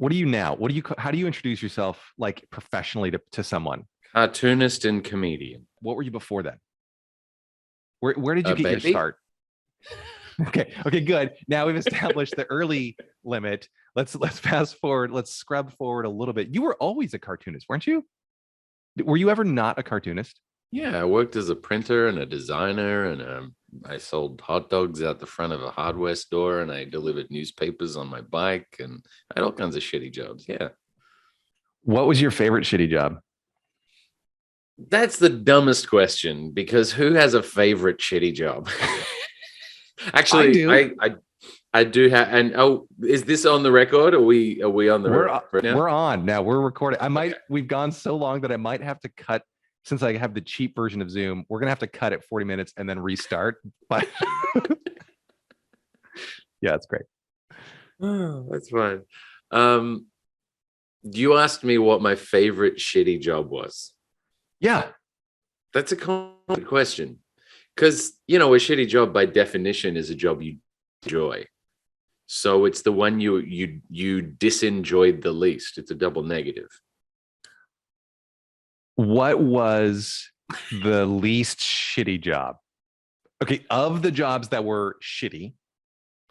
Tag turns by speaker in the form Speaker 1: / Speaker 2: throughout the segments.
Speaker 1: What are you now? How do you introduce yourself like professionally to someone?
Speaker 2: Cartoonist and comedian.
Speaker 1: What were you before that? Where did you
Speaker 2: A
Speaker 1: get your
Speaker 2: baby?
Speaker 1: start? Okay, good. Now we've established the early limit. Let's fast forward. Let's scrub forward a little bit. You were always a cartoonist, weren't you? Were you ever not a cartoonist?
Speaker 2: Yeah, I worked as a printer and a designer, and I sold hot dogs out the front of a hardware store, and I delivered newspapers on my bike, and I had all kinds of shitty jobs. Yeah,
Speaker 1: What was your favorite shitty job?
Speaker 2: that's the dumbest question because who has a favorite shitty job?
Speaker 1: I
Speaker 2: Actually,
Speaker 1: do.
Speaker 2: I do have. And oh, is this on the record? Are we on the
Speaker 1: We're
Speaker 2: record right now?
Speaker 1: we're on now. We're recording.
Speaker 2: Okay.
Speaker 1: We've gone so long that I might have to cut since I have the cheap version of Zoom. We're gonna have to cut at 40 minutes and then restart. But yeah, it's great.
Speaker 2: Oh, that's fine. Um, you asked me what my favorite shitty job was.
Speaker 1: Yeah.
Speaker 2: That's a common question because a shitty job by definition is a job you enjoy. So it's the one you disenjoyed the least. It's a double negative.
Speaker 1: What was the least shitty job? Okay, of the jobs that were shitty,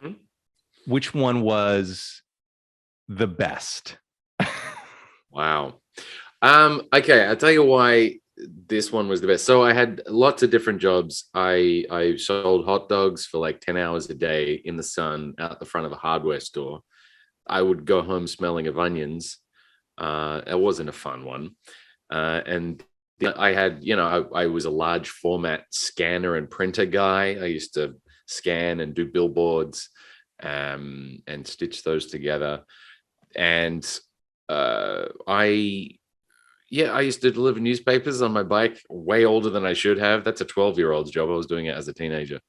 Speaker 2: Hmm?
Speaker 1: which one was the best?
Speaker 2: Wow. Okay, I'll tell you why this one was the best. So I had lots of different jobs. I sold hot dogs for like 10 hours a day in the sun out the front of a hardware store. I would go home smelling of onions. It wasn't a fun one. And I had, I was a large format scanner and printer guy. I used to scan and do billboards and stitch those together. And I used to deliver newspapers on my bike, way older than I should have. That's a 12-year-old's job. I was doing it as a teenager.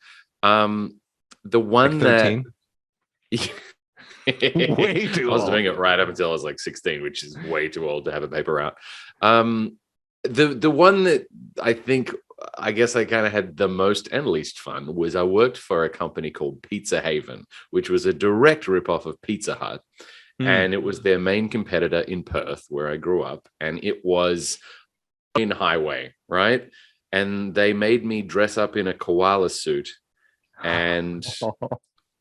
Speaker 2: The
Speaker 1: Like
Speaker 2: one that
Speaker 1: 13? Way
Speaker 2: I
Speaker 1: too
Speaker 2: was
Speaker 1: old.
Speaker 2: doing it right up until I was like 16, which is way too old to have a paper route. The one that I guess I kind of had the most and least fun was I worked for a company called Pizza Haven, which was a direct ripoff of Pizza Hut.
Speaker 1: Hmm.
Speaker 2: And it was their main competitor in Perth, where I grew up. And it was in highway, right? And they made me dress up in a koala suit and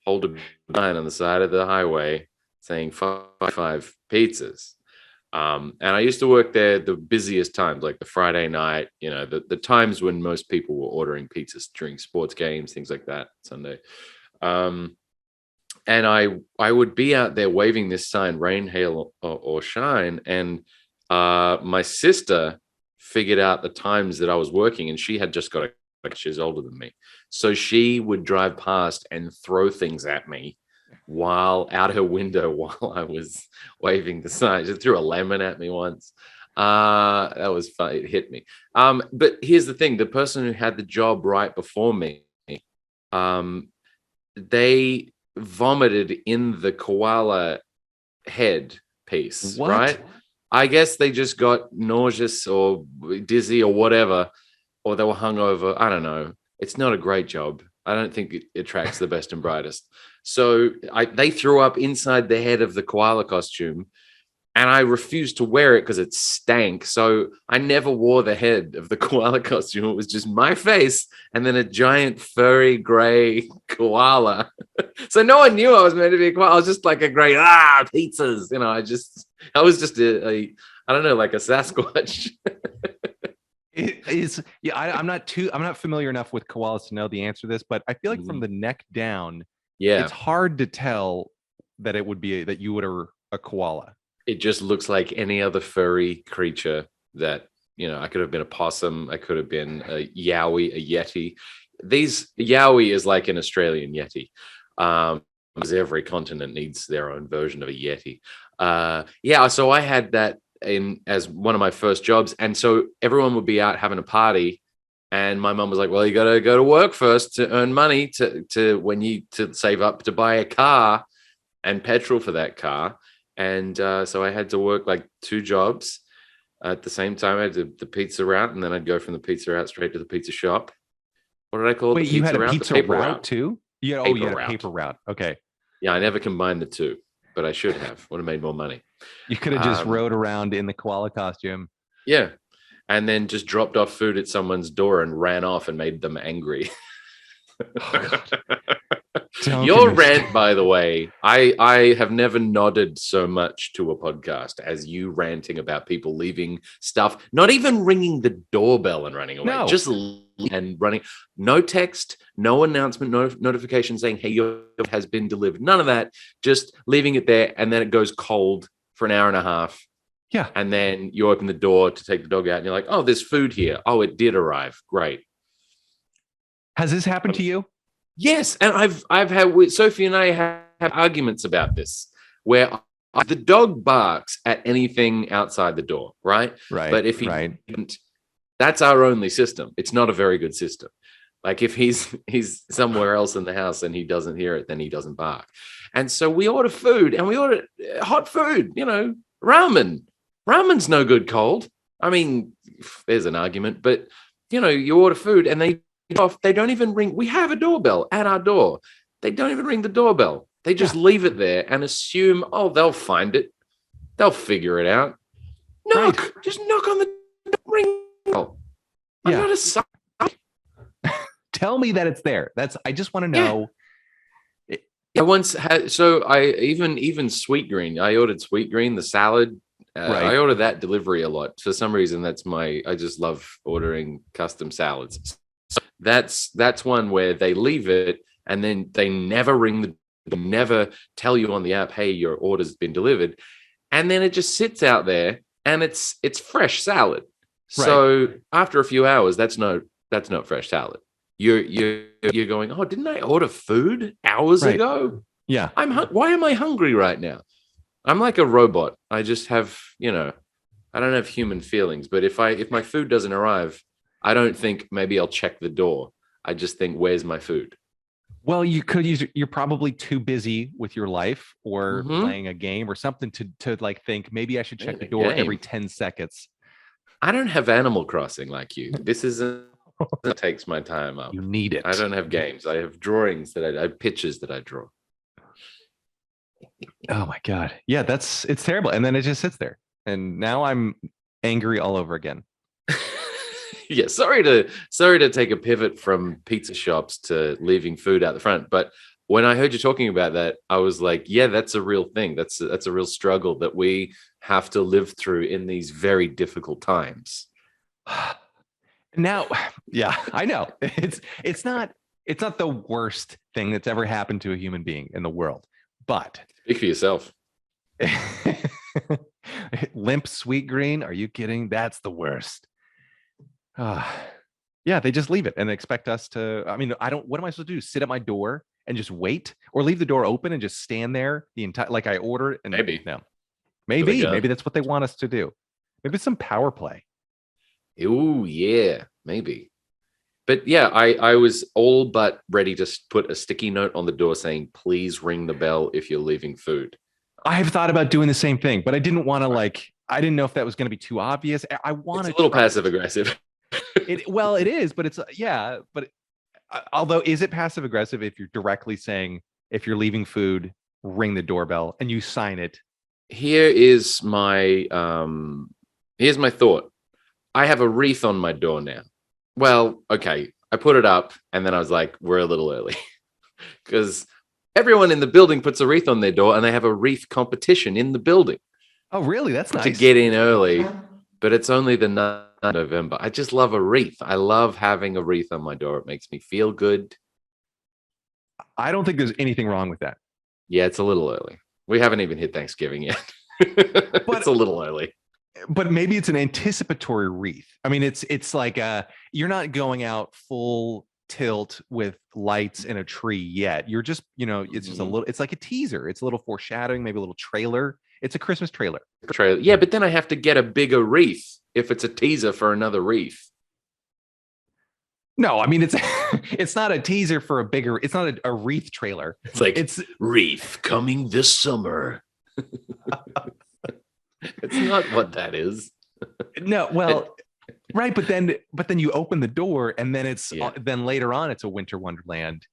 Speaker 2: hold a sign on the side of the highway saying 5 pizzas. And I used to work there the busiest times, like the Friday night, the times when most people were ordering pizzas during sports games, things like that, Sunday. And I would be out there waving this sign, rain, hail, or shine. And my sister figured out the times that I was working, and she had just got she's older than me. So she would drive past and throw things at me while out her window while I was waving the sign. She threw a lemon at me once. That was fun. It hit me. But here's the thing: the person who had the job right before me, they vomited in the koala head piece,
Speaker 1: What?
Speaker 2: right? I guess they just got nauseous or dizzy or whatever, or they were hungover. I don't know. It's not a great job. I don't think it attracts the best and brightest. So they threw up inside the head of the koala costume, and I refused to wear it because it stank. So I never wore the head of the koala costume. It was just my face and then a giant furry gray koala. So no one knew I was meant to be a koala. I was just like a gray pizzas. I was just I don't know, like a Sasquatch.
Speaker 1: It is, yeah. I'm not familiar enough with koalas to know the answer to this, but I feel like from the neck down,
Speaker 2: Yeah,
Speaker 1: it's hard to tell that it would be that you would a koala.
Speaker 2: it just looks like any other furry creature that I could have been a possum, I could have been a yowie, a yeti. These yowie is like an Australian yeti, because every continent needs their own version of a yeti. Yeah, so I had that in as one of my first jobs, and so everyone would be out having a party, and my mum was like, "Well, you got to go to work first to earn money to save up to buy a car and petrol for that car." And so I had to work like 2 jobs at the same time. I had the pizza route, and then I'd go from the pizza route straight to the pizza shop. What did I call the
Speaker 1: Wait, you had
Speaker 2: pizza
Speaker 1: a
Speaker 2: route? The
Speaker 1: pizza
Speaker 2: paper
Speaker 1: route
Speaker 2: route.
Speaker 1: too? You
Speaker 2: Paper
Speaker 1: had a
Speaker 2: route.
Speaker 1: paper route. Okay.
Speaker 2: Yeah, I never combined the two. but I should have. Would have made more money.
Speaker 1: You could have just rode around in the koala costume.
Speaker 2: Yeah. And then just dropped off food at someone's door and ran off and made them angry. Your rant, by the way, I have never nodded so much to a podcast as you ranting about people leaving stuff, not even ringing the doorbell and running away, just and running. No text, no announcement, no notification saying, hey, your has been delivered. None of that. Just leaving it there, and then it goes cold for an hour and a half.
Speaker 1: Yeah.
Speaker 2: And then you open the door to take the dog out and you're like, oh, there's food here. Oh, it did arrive. Great.
Speaker 1: Has this happened to you?
Speaker 2: Yes. And I've had, Sophie and I have arguments about this where the dog barks at anything outside the door, right?
Speaker 1: Right.
Speaker 2: But if he didn't, that's our only system. It's not a very good system. Like if he's somewhere else in the house and he doesn't hear it, then he doesn't bark. And so we order food, and we order hot food, ramen. Ramen's no good cold. I mean, there's an argument, but you order food and they don't even ring. We have a doorbell at our door. They don't even ring the doorbell. They just leave it there and assume, oh, they'll find it. They'll figure it out. Knock. Right. Just knock on the ring. I'm not a sucker.
Speaker 1: Tell me that it's there. I just want to know.
Speaker 2: I once had, I even sweet green. I ordered sweet green, the salad. I order that delivery a lot. For some reason, I just love ordering custom salads. So that's one where they leave it and then they never never tell you on the app, hey, your order's been delivered. And then it just sits out there and it's fresh salad. Right. So after a few hours, that's not fresh salad. You're going, oh, didn't I order food hours ago?
Speaker 1: Yeah.
Speaker 2: Why am I hungry right now? I'm like a robot. I just have, I don't have human feelings. But if my food doesn't arrive, I don't think maybe I'll check the door. I just think, where's my food?
Speaker 1: Well, you're probably too busy with your life or playing a game or something to like think maybe I should check the door every 10 seconds.
Speaker 2: I don't have Animal Crossing like you. This isn't that takes my time up.
Speaker 1: You need it.
Speaker 2: I don't have games. I have drawings I have pictures that I draw.
Speaker 1: Oh my God. Yeah, it's terrible. And then it just sits there. And now I'm angry all over again.
Speaker 2: Yeah, sorry to take a pivot from pizza shops to leaving food out the front. But when I heard you talking about that, I was like, yeah, that's a real thing. That's a real struggle that we have to live through in these very difficult times.
Speaker 1: Now, yeah, I know. It's not the worst thing that's ever happened to a human being in the world. But
Speaker 2: speak for yourself.
Speaker 1: Limp sweet green. Are you kidding? That's the worst. Yeah, they just leave it and expect us to. I mean, what am I supposed to do? Sit at my door and just wait, or leave the door open and just stand there the entire like I ordered? And maybe that's what they want us to do. Maybe it's some power play. Oh yeah, maybe. But yeah, I was all but ready to put a sticky note on the door saying, please ring the bell if you're leaving food. I've thought about doing the same thing, but I didn't want to I didn't know if that was going to be too obvious. I want
Speaker 2: it's a little passive aggressive.
Speaker 1: It is, but it's although is it passive aggressive if you're directly saying, if you're leaving food, ring the doorbell and you sign it?
Speaker 2: Here's my thought. I have a wreath on my door now. Well, okay, I put it up and then I was like, we're a little early because everyone in the building puts a wreath on their door and they have a wreath competition in the building.
Speaker 1: Oh, really? That's nice.
Speaker 2: To get in early, but it's only the 9th of November. I just love a wreath. I love having a wreath on my door. It makes me feel good.
Speaker 1: I don't think there's anything wrong with that.
Speaker 2: Yeah, it's a little early. We haven't even hit Thanksgiving yet. But it's a little early.
Speaker 1: But maybe it's an anticipatory wreath. I mean, it's like you're not going out full tilt with lights in a tree yet. You're just, it's just a little, it's like a teaser. It's a little foreshadowing, maybe a little trailer. It's a Christmas trailer.
Speaker 2: Yeah, but then I have to get a bigger wreath if it's a teaser for another wreath.
Speaker 1: No, I mean, it's not a teaser for a bigger, it's not a wreath trailer.
Speaker 2: It's wreath coming this summer. It's not what that is.
Speaker 1: No, well, right, but then you open the door and then then later on it's a winter wonderland.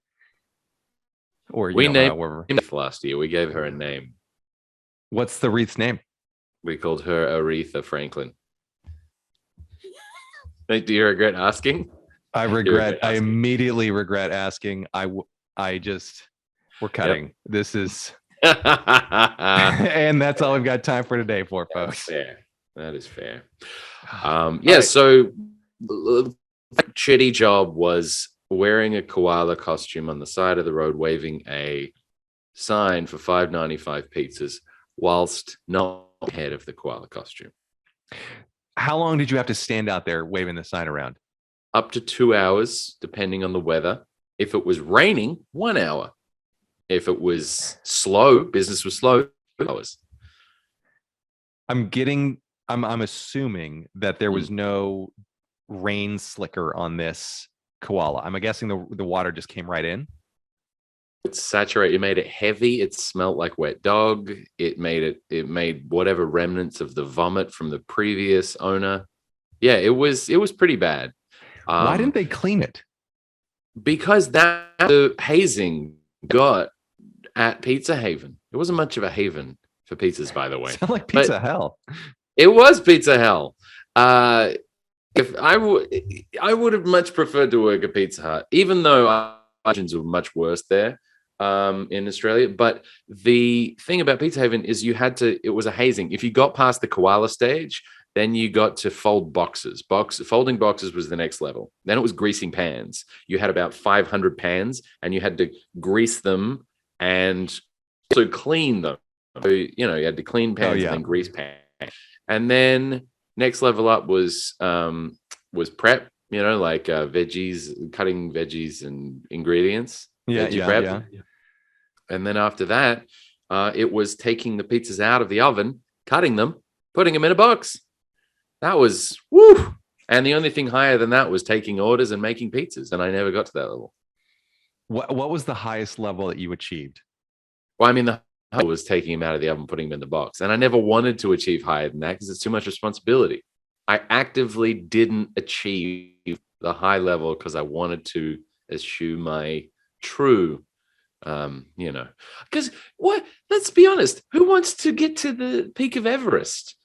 Speaker 1: Or
Speaker 2: we named it last year. We gave her a name.
Speaker 1: What's the wreath's name?
Speaker 2: We called her Aretha Franklin. Do you regret asking?
Speaker 1: I immediately regret asking. We're cutting. Yep. This is, and that's all we've got time for today, folks.
Speaker 2: Fair. That is fair. Yeah. Right. So, shitty job was wearing a koala costume on the side of the road, waving a sign for $5.95 pizzas, whilst not ahead of the koala costume.
Speaker 1: How long did you have to stand out there waving the sign around?
Speaker 2: Up to 2 hours, depending on the weather. If it was raining, 1 hour. If it was slow, business was slow, 2 hours.
Speaker 1: I'm assuming that there was no rain slicker on this koala. I'm guessing the water just came right in.
Speaker 2: It's saturated. It made it heavy. It smelled like wet dog. It made whatever remnants of the vomit from the previous owner. Yeah, it was pretty bad.
Speaker 1: Why didn't they clean it?
Speaker 2: Because the hazing got at Pizza Haven. It wasn't much of a haven for pizzas, by the way.
Speaker 1: Sound like Pizza Hell.
Speaker 2: It was Pizza Hell. If I would have much preferred to work at Pizza Hut, even though margins were much worse there in Australia. But the thing about Pizza Haven is it was a hazing. If you got past the koala stage, then you got to fold boxes. Folding boxes was the next level. Then it was greasing pans. You had about 500 pans, and you had to grease them and also clean them. So, you had to clean pans and then grease pans. And then next level up was prep. Like veggies, cutting veggies and ingredients. Prep. And then after that, it was taking the pizzas out of the oven, cutting them, putting them in a box. That was woo. And the only thing higher than that was taking orders and making pizzas. And I never got to that level.
Speaker 1: What was the highest level that you achieved?
Speaker 2: Well, I mean, the high was taking them out of the oven, putting them in the box. And I never wanted to achieve higher than that because it's too much responsibility. I actively didn't achieve the high level because I wanted to eschew my true, because let's be honest, who wants to get to the peak of Everest?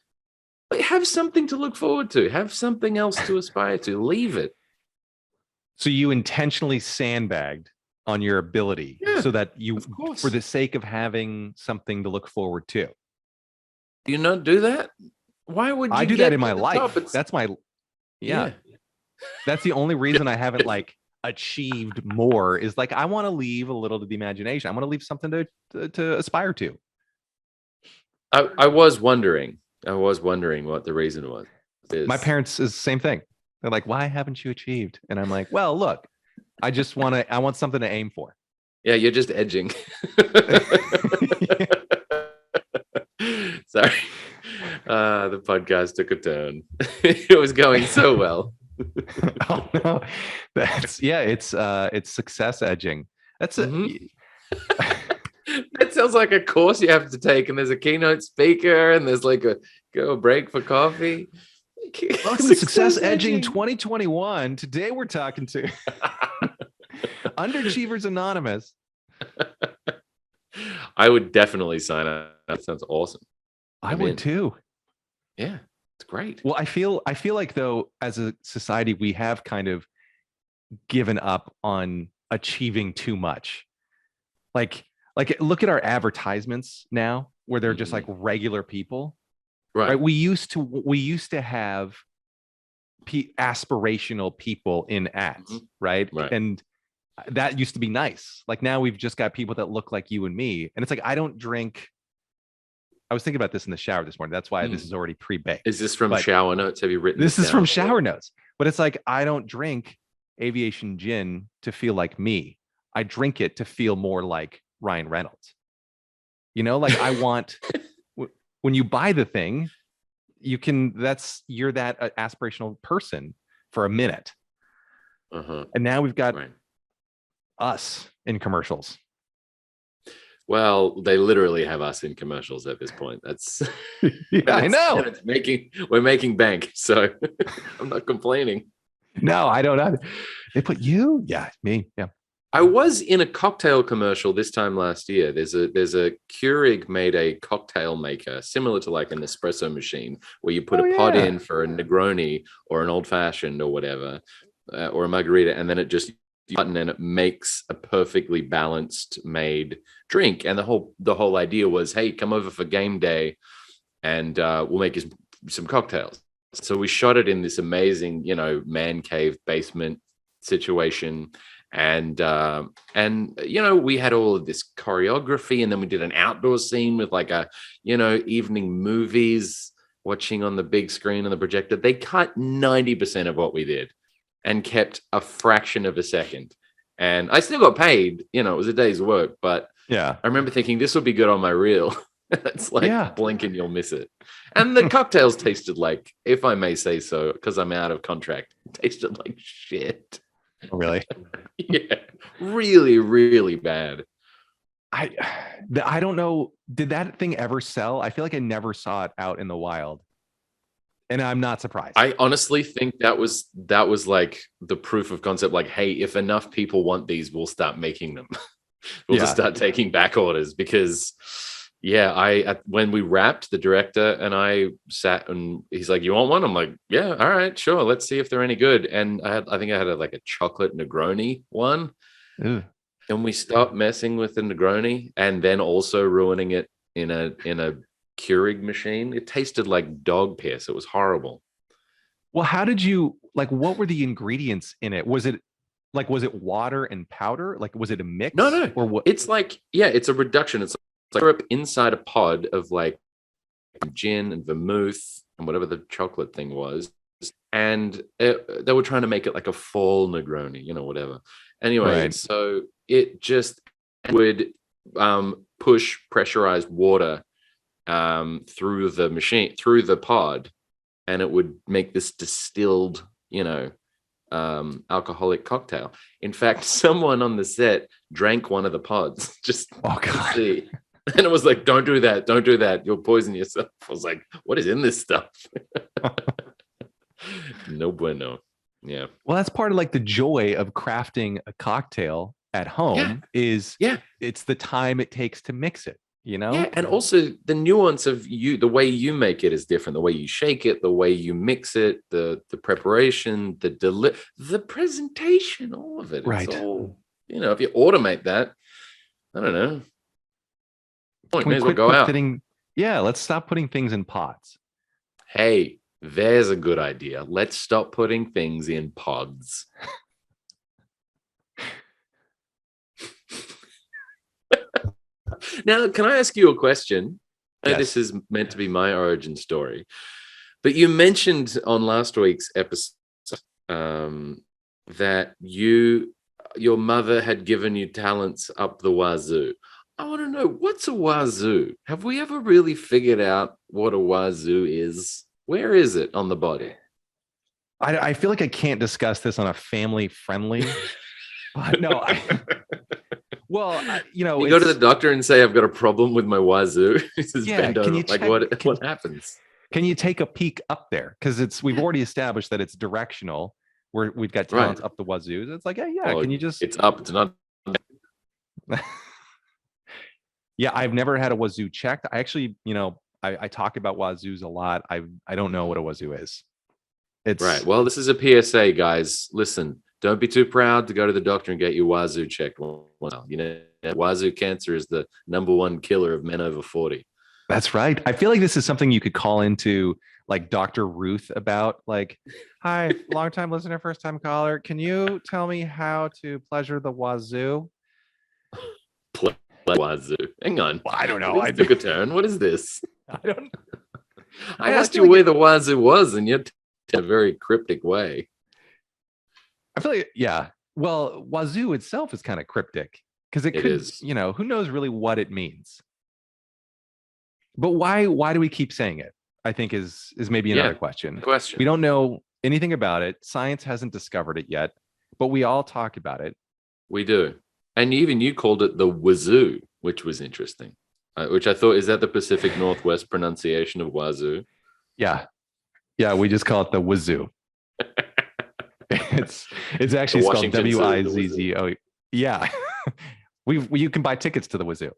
Speaker 2: Have something to look forward to. Have something else to aspire to. Leave it.
Speaker 1: So you intentionally sandbagged on your ability so that you, for the sake of having something to look forward to.
Speaker 2: Do you not do that? Why would you?
Speaker 1: I do that in my life. That's my, that's the only reason I haven't achieved more is I want to leave a little to the imagination. I want to leave something to aspire to.
Speaker 2: I was wondering what the reason was.
Speaker 1: My parents is the same thing. They're like, why haven't you achieved? And I'm like, well, look, I want something to aim for.
Speaker 2: Yeah, you're just edging. Sorry. The podcast took a turn. It was going so well.
Speaker 1: Oh no. It's success edging. That's it.
Speaker 2: That sounds like a course you have to take, and there's a keynote speaker, and there's a break for coffee.
Speaker 1: Welcome to Success Edging 2021. Today we're talking to Underachievers Anonymous.
Speaker 2: I would definitely sign up. That sounds awesome.
Speaker 1: I would too.
Speaker 2: Yeah, it's great.
Speaker 1: Well, I feel like though, as a society, we have kind of given up on achieving too much. Like look at our advertisements now, where they're just regular people. Right. We used to have aspirational people in ads, right? And that used to be nice. Now we've just got people that look like you and me, and it's I don't drink. I was thinking about this in the shower this morning. That's why this is already pre-baked.
Speaker 2: Is this from shower notes? Have you written
Speaker 1: this? Is from shower notes, but it's I don't drink aviation gin to feel like me. I drink it to feel more like Ryan Reynolds. I want. When you buy the thing, you're that aspirational person for a minute. And now we've got us in commercials.
Speaker 2: Well, they literally have us in commercials at this point. That's
Speaker 1: I know.
Speaker 2: We're making bank, so I'm not complaining.
Speaker 1: No, I don't know. They put you? Yeah, me. Yeah.
Speaker 2: I was in a cocktail commercial this time last year. There's a Keurig made a cocktail maker similar to like an espresso machine where you put
Speaker 1: Oh
Speaker 2: a pod
Speaker 1: yeah.
Speaker 2: in for a Negroni or an old fashioned or whatever, or a margarita, and then it just button and it makes a perfectly balanced made drink. And the whole idea was, hey, come over for game day, and we'll make you some cocktails. So we shot it in this amazing, man cave basement situation, and we had all of this choreography, and then we did an outdoor scene with like a evening movies watching on the big screen on the projector. They cut 90% of what we did and kept a fraction of a second, and I still got paid. It was a day's work, but
Speaker 1: Yeah.
Speaker 2: I remember thinking this will be good on my reel. It's like
Speaker 1: Yeah.
Speaker 2: blink and you'll miss it. And the cocktails tasted like, if I may say so, because I'm out of contract, tasted like shit.
Speaker 1: Oh, really?
Speaker 2: Yeah, really, really bad.
Speaker 1: I don't know. Did that thing ever sell? I feel like I never saw it out in the wild, and I'm not surprised.
Speaker 2: I honestly think that was like the proof of concept. Like, hey, if enough people want these, we'll start making them. We'll just start taking back orders because. Yeah, when we wrapped, the director and I sat, and he's like, "You want one?" I'm like, "Yeah, all right, sure. Let's see if they're any good." And I think I had like a chocolate Negroni one,
Speaker 1: Ugh.
Speaker 2: and we stopped messing with the Negroni, and then also ruining it in a Keurig machine. It tasted like dog piss. It was horrible.
Speaker 1: Well, how did you like? What were the ingredients in it? Was it water and powder? Like, was it a mix?
Speaker 2: No,
Speaker 1: or what?
Speaker 2: it's like, yeah, it's a reduction. It's like syrup inside a pod of like gin and vermouth and whatever the chocolate thing was, and they were trying to make it like a fall Negroni, whatever. Anyway,
Speaker 1: Right.
Speaker 2: so it just would push pressurized water through the machine, through the pod, and it would make this distilled, alcoholic cocktail. In fact, someone on the set drank one of the pods just
Speaker 1: Oh
Speaker 2: to
Speaker 1: God.
Speaker 2: see. And it was like, don't do that. You'll poison yourself. I was like, what is in this stuff? No bueno. Yeah.
Speaker 1: Well, that's part of like the joy of crafting a cocktail at home is it's the time it takes to mix it,
Speaker 2: Yeah, and also the nuance of the way you make it is different. The way you shake it, the way you mix it, the preparation, the presentation, all of it.
Speaker 1: Right.
Speaker 2: It's all, if you automate that, I don't know.
Speaker 1: Can we quit putting? Yeah, let's stop putting things in pots.
Speaker 2: Hey, there's a good idea. Let's stop putting things in pods. Now, can I ask you a question?
Speaker 1: Yes.
Speaker 2: This is meant to be my origin story, but you mentioned on last week's episode that your mother had given you talents up the wazoo. I want to know, what's a wazoo? Have we ever really figured out what a wazoo is? Where is it on the body?
Speaker 1: I feel like I can't discuss this on a family friendly. No. You
Speaker 2: go to the doctor and say, I've got a problem with my wazoo.
Speaker 1: Can you check,
Speaker 2: what happens?
Speaker 1: Can you take a peek up there? Because we've already established that it's directional. We've got talents up the wazoo. It's like, can you just?
Speaker 2: It's up. It's not.
Speaker 1: Yeah, I've never had a wazoo checked. I actually, I talk about wazoos a lot. I don't know what a wazoo is. It's
Speaker 2: right. Well, this is a PSA, guys. Listen, don't be too proud to go to the doctor and get your wazoo checked. Well, wazoo cancer is the #1 killer of men over 40.
Speaker 1: That's right. I feel like this is something you could call into like Dr. Ruth about. Like, hi, long-time listener, first-time caller. Can you tell me how to pleasure the wazoo?
Speaker 2: Wazoo. Hang on.
Speaker 1: Well, I don't know.
Speaker 2: I took a turn. What is this?
Speaker 1: I don't.
Speaker 2: I asked you where the wazoo was, and you're in a very cryptic way.
Speaker 1: I feel like, yeah. Well, wazoo itself is kind of cryptic because it could, who knows really what it means. But why do we keep saying it? I think is maybe another question. We don't know anything about it. Science hasn't discovered it yet, but we all talk about it.
Speaker 2: We do. And even you called it the wazoo, which was interesting. Which I thought, is that the Pacific Northwest pronunciation of wazoo?
Speaker 1: Yeah. Yeah, we just call it the wazoo. It's actually spelled Wizzo. Yeah. You can buy tickets to the Wazoo.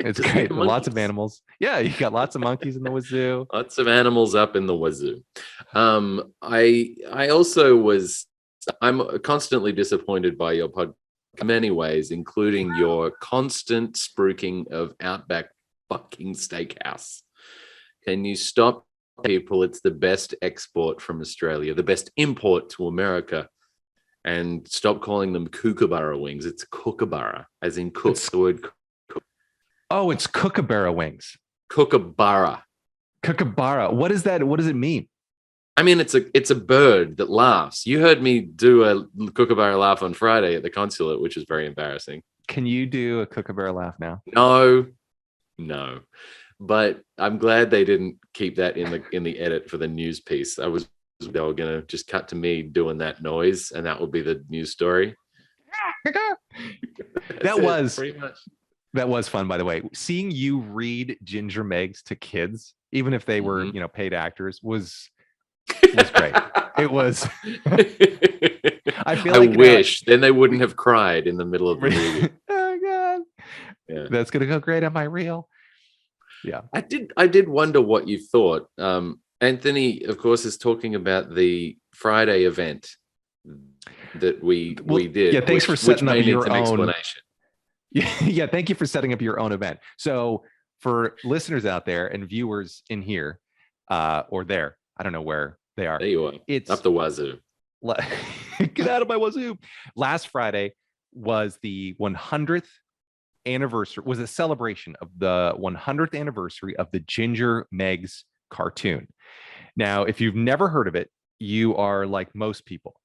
Speaker 1: It's
Speaker 2: Just
Speaker 1: great.
Speaker 2: the
Speaker 1: Lots of
Speaker 2: monkeys.
Speaker 1: animals. Yeah, you got lots of monkeys in the Wazoo.
Speaker 2: Lots of animals up in the wazoo. I also was. I'm constantly disappointed by your podcast in many ways, including your constant spruiking of Outback fucking Steakhouse. Can you stop, people? It's the best export from Australia, the best import to America, and stop calling them kookaburra wings. It's kookaburra, as in cook.
Speaker 1: It's
Speaker 2: The word
Speaker 1: Oh, it's kookaburra wings.
Speaker 2: kookaburra.
Speaker 1: Kookaburra. What is that? What does it mean?
Speaker 2: I mean, it's a bird that laughs. You heard me do a kookaburra laugh on Friday at the consulate, which was very embarrassing.
Speaker 1: Can you do a kookaburra laugh now?
Speaker 2: No, no, but I'm glad they didn't keep that in the edit for the news piece. They were gonna just cut to me doing that noise, and that would be the news story. Pretty much.
Speaker 1: That was fun, by the way. Seeing you read Ginger Meggs to kids, even if they were, paid actors, was great. It was. I feel like
Speaker 2: wish then they wouldn't have cried in the middle of the movie.
Speaker 1: Oh God.
Speaker 2: Yeah.
Speaker 1: That's gonna go great on my reel. Yeah.
Speaker 2: I did wonder what you thought. Anthony, of course, is talking about the Friday event that we did.
Speaker 1: Yeah, thanks for setting up your own
Speaker 2: explanation.
Speaker 1: Yeah, thank you for setting up your own event. So for listeners out there and viewers in here, or there, I don't know where they are.
Speaker 2: There you are.
Speaker 1: It's
Speaker 2: up the wazoo.
Speaker 1: Get out of my wazoo. Last Friday was the 100th anniversary, was a celebration of the 100th anniversary of the Ginger Meggs cartoon. Now, if you've never heard of it, you are like most people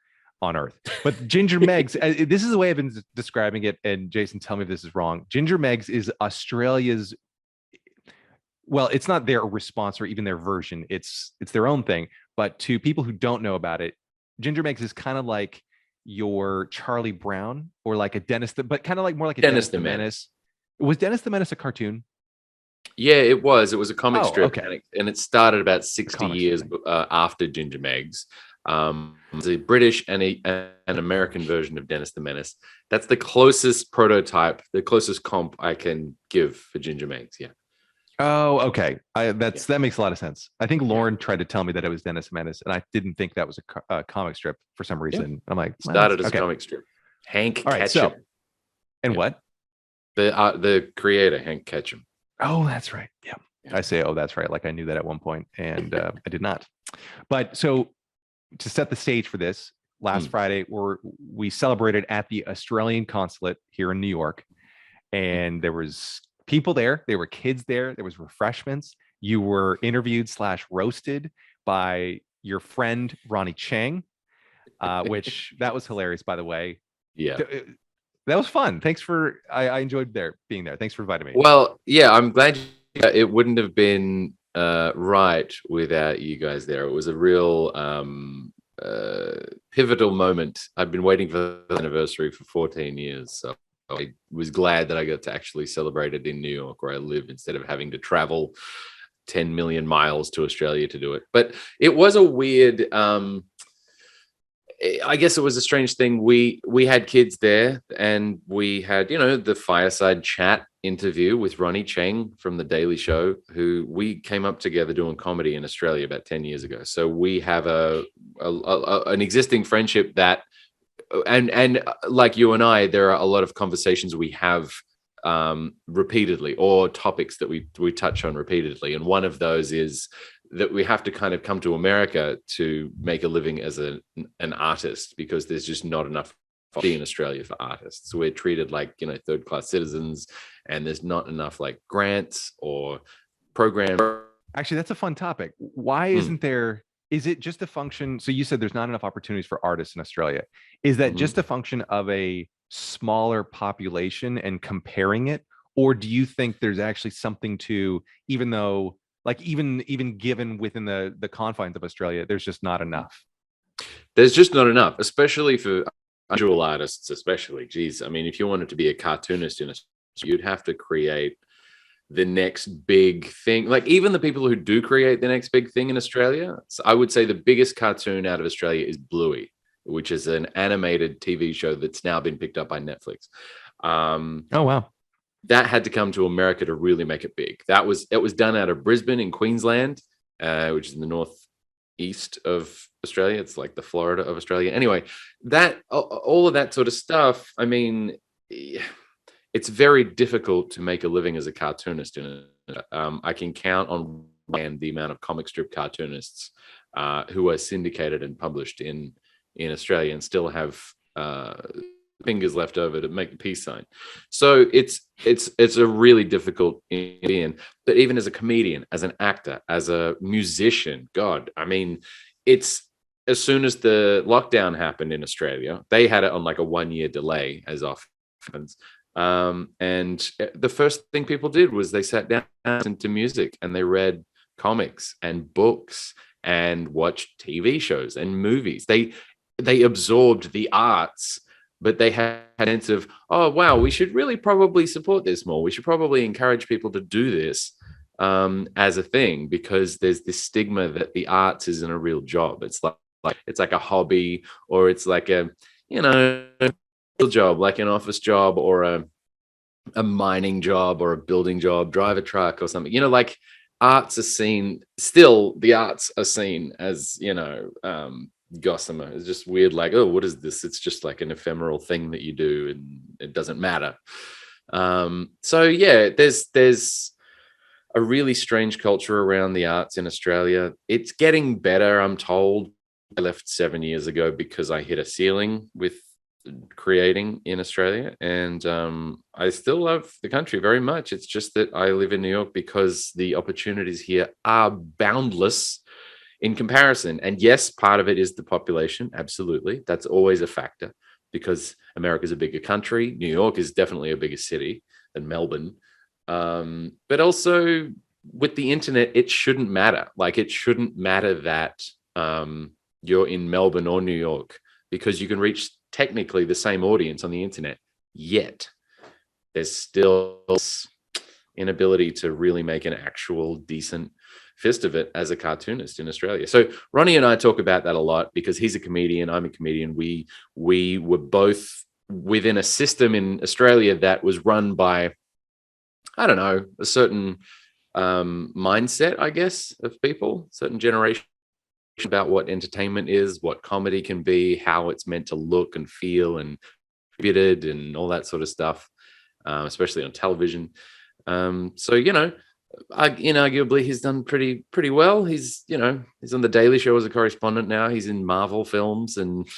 Speaker 1: on Earth. But Ginger Meggs, this is the way I've been describing it, and Jason, tell me if this is wrong. Ginger Meggs is Australia's, well, it's not their response or even their version. It's their own thing. But to people who don't know about it, Ginger Meggs is kind of like your Charlie Brown or like a Dennis, but kind of like more like a Dennis the Menace. Was Dennis the Menace a cartoon?
Speaker 2: Yeah, it was. It was a comic strip,
Speaker 1: okay.
Speaker 2: and it started about 60 years after Ginger Meggs. It's a British and an American version of Dennis the Menace. That's the closest prototype, the closest comp I can give for Ginger Meggs. Yeah.
Speaker 1: Oh, okay. That makes a lot of sense. I think Lauren tried to tell me that it was Dennis the Menace, and I didn't think that was a comic strip for some reason. Yeah. I'm like,
Speaker 2: started as a comic strip. Hank Ketchum.
Speaker 1: What?
Speaker 2: The creator, Hank Ketchum.
Speaker 1: Oh, that's right. Yeah. I say, oh, that's right. Like I knew that at one point, and I did not. But so to set the stage for this, last Friday, we celebrated at the Australian consulate here in New York, and there was people there. There were kids there. There was refreshments. You were interviewed / roasted by your friend Ronnie Chang, which that was hilarious, by the way.
Speaker 2: Yeah.
Speaker 1: That was fun. Thanks for, I enjoyed being there. Thanks for inviting me.
Speaker 2: Well, yeah, I'm glad it wouldn't have been right without you guys there. It was a real pivotal moment. I've been waiting for the anniversary for 14 years. So I was glad that I got to actually celebrate it in New York, where I live, instead of having to travel 10 million miles to Australia to do it. But it was a weird, I guess it was a strange thing. We had kids there, and we had, the fireside chat interview with Ronnie Chang from The Daily Show, who we came up together doing comedy in Australia about 10 years ago. So we have an existing friendship that, and like you and I, there are a lot of conversations we have repeatedly, or topics that we touch on repeatedly. And one of those is that we have to kind of come to America to make a living as an artist, because there's just not enough in Australia for artists. So we're treated like, third-class citizens, and there's not enough like grants or programs.
Speaker 1: Actually, that's a fun topic. Why isn't there? Is it just a function? So you said there's not enough opportunities for artists in Australia. Is that just a function of a smaller population and comparing it? Or do you think there's actually something to, even though, like even given within the confines of Australia, there's just not enough?
Speaker 2: There's just not enough, especially for visual artists, especially. Geez, I mean, if you wanted to be a cartoonist in Australia, you'd have to create the next big thing. Like, even the people who do create the next big thing in Australia, I would say the biggest cartoon out of Australia is Bluey. which is an animated TV show that's now been picked up by Netflix.
Speaker 1: Oh wow.
Speaker 2: That had to come to America to really make it big. It was done out of Brisbane in Queensland, which is in the northeast of Australia. It's like the Florida of Australia. Anyway, that all of that sort of stuff. I mean, it's very difficult to make a living as a cartoonist. I can count on the amount of comic strip cartoonists who are syndicated and published in Australia and still have fingers left over to make the peace sign. So it's a really difficult in. But even as a comedian, as an actor, as a musician, God, I mean, it's as soon as the lockdown happened in Australia, they had it on like a 1-year delay, as often happens. And the first thing people did was they sat down into music and they read comics and books and watched TV shows and movies. They absorbed the arts, but they had a sense of, oh, wow, we should really probably support this more. We should probably encourage people to do this as a thing, because there's this stigma that the arts isn't a real job. It's like a hobby, or it's like a, real job, like an office job or a mining job or a building job, drive a truck or something. Like arts are seen, still the arts are seen as, gossamer. It's just weird, like, oh, what is this? It's just like an ephemeral thing that you do and it doesn't matter. So yeah, there's a really strange culture around the arts in Australia. It's getting better, I'm told. I left 7 years ago because I hit a ceiling with creating in Australia, and I still love the country very much. It's just that I live in New York because the opportunities here are boundless in comparison. And yes, part of it is the population. Absolutely. That's always a factor, because America's a bigger country. New York is definitely a bigger city than Melbourne. But also with the internet, it shouldn't matter. Like, it shouldn't matter that you're in Melbourne or New York, because you can reach technically the same audience on the internet. Yet there's still inability to really make an actual decent fist of it as a cartoonist in Australia. So Ronnie and I talk about that a lot, because he's a comedian, I'm a comedian. We were both within a system in Australia that was run by, I don't know, a certain mindset, I guess, of people, certain generation, about what entertainment is, what comedy can be, how it's meant to look and feel and distributed and all that sort of stuff, especially on television. So inarguably he's done pretty well. He's on the Daily Show as a correspondent now. He's in Marvel films, and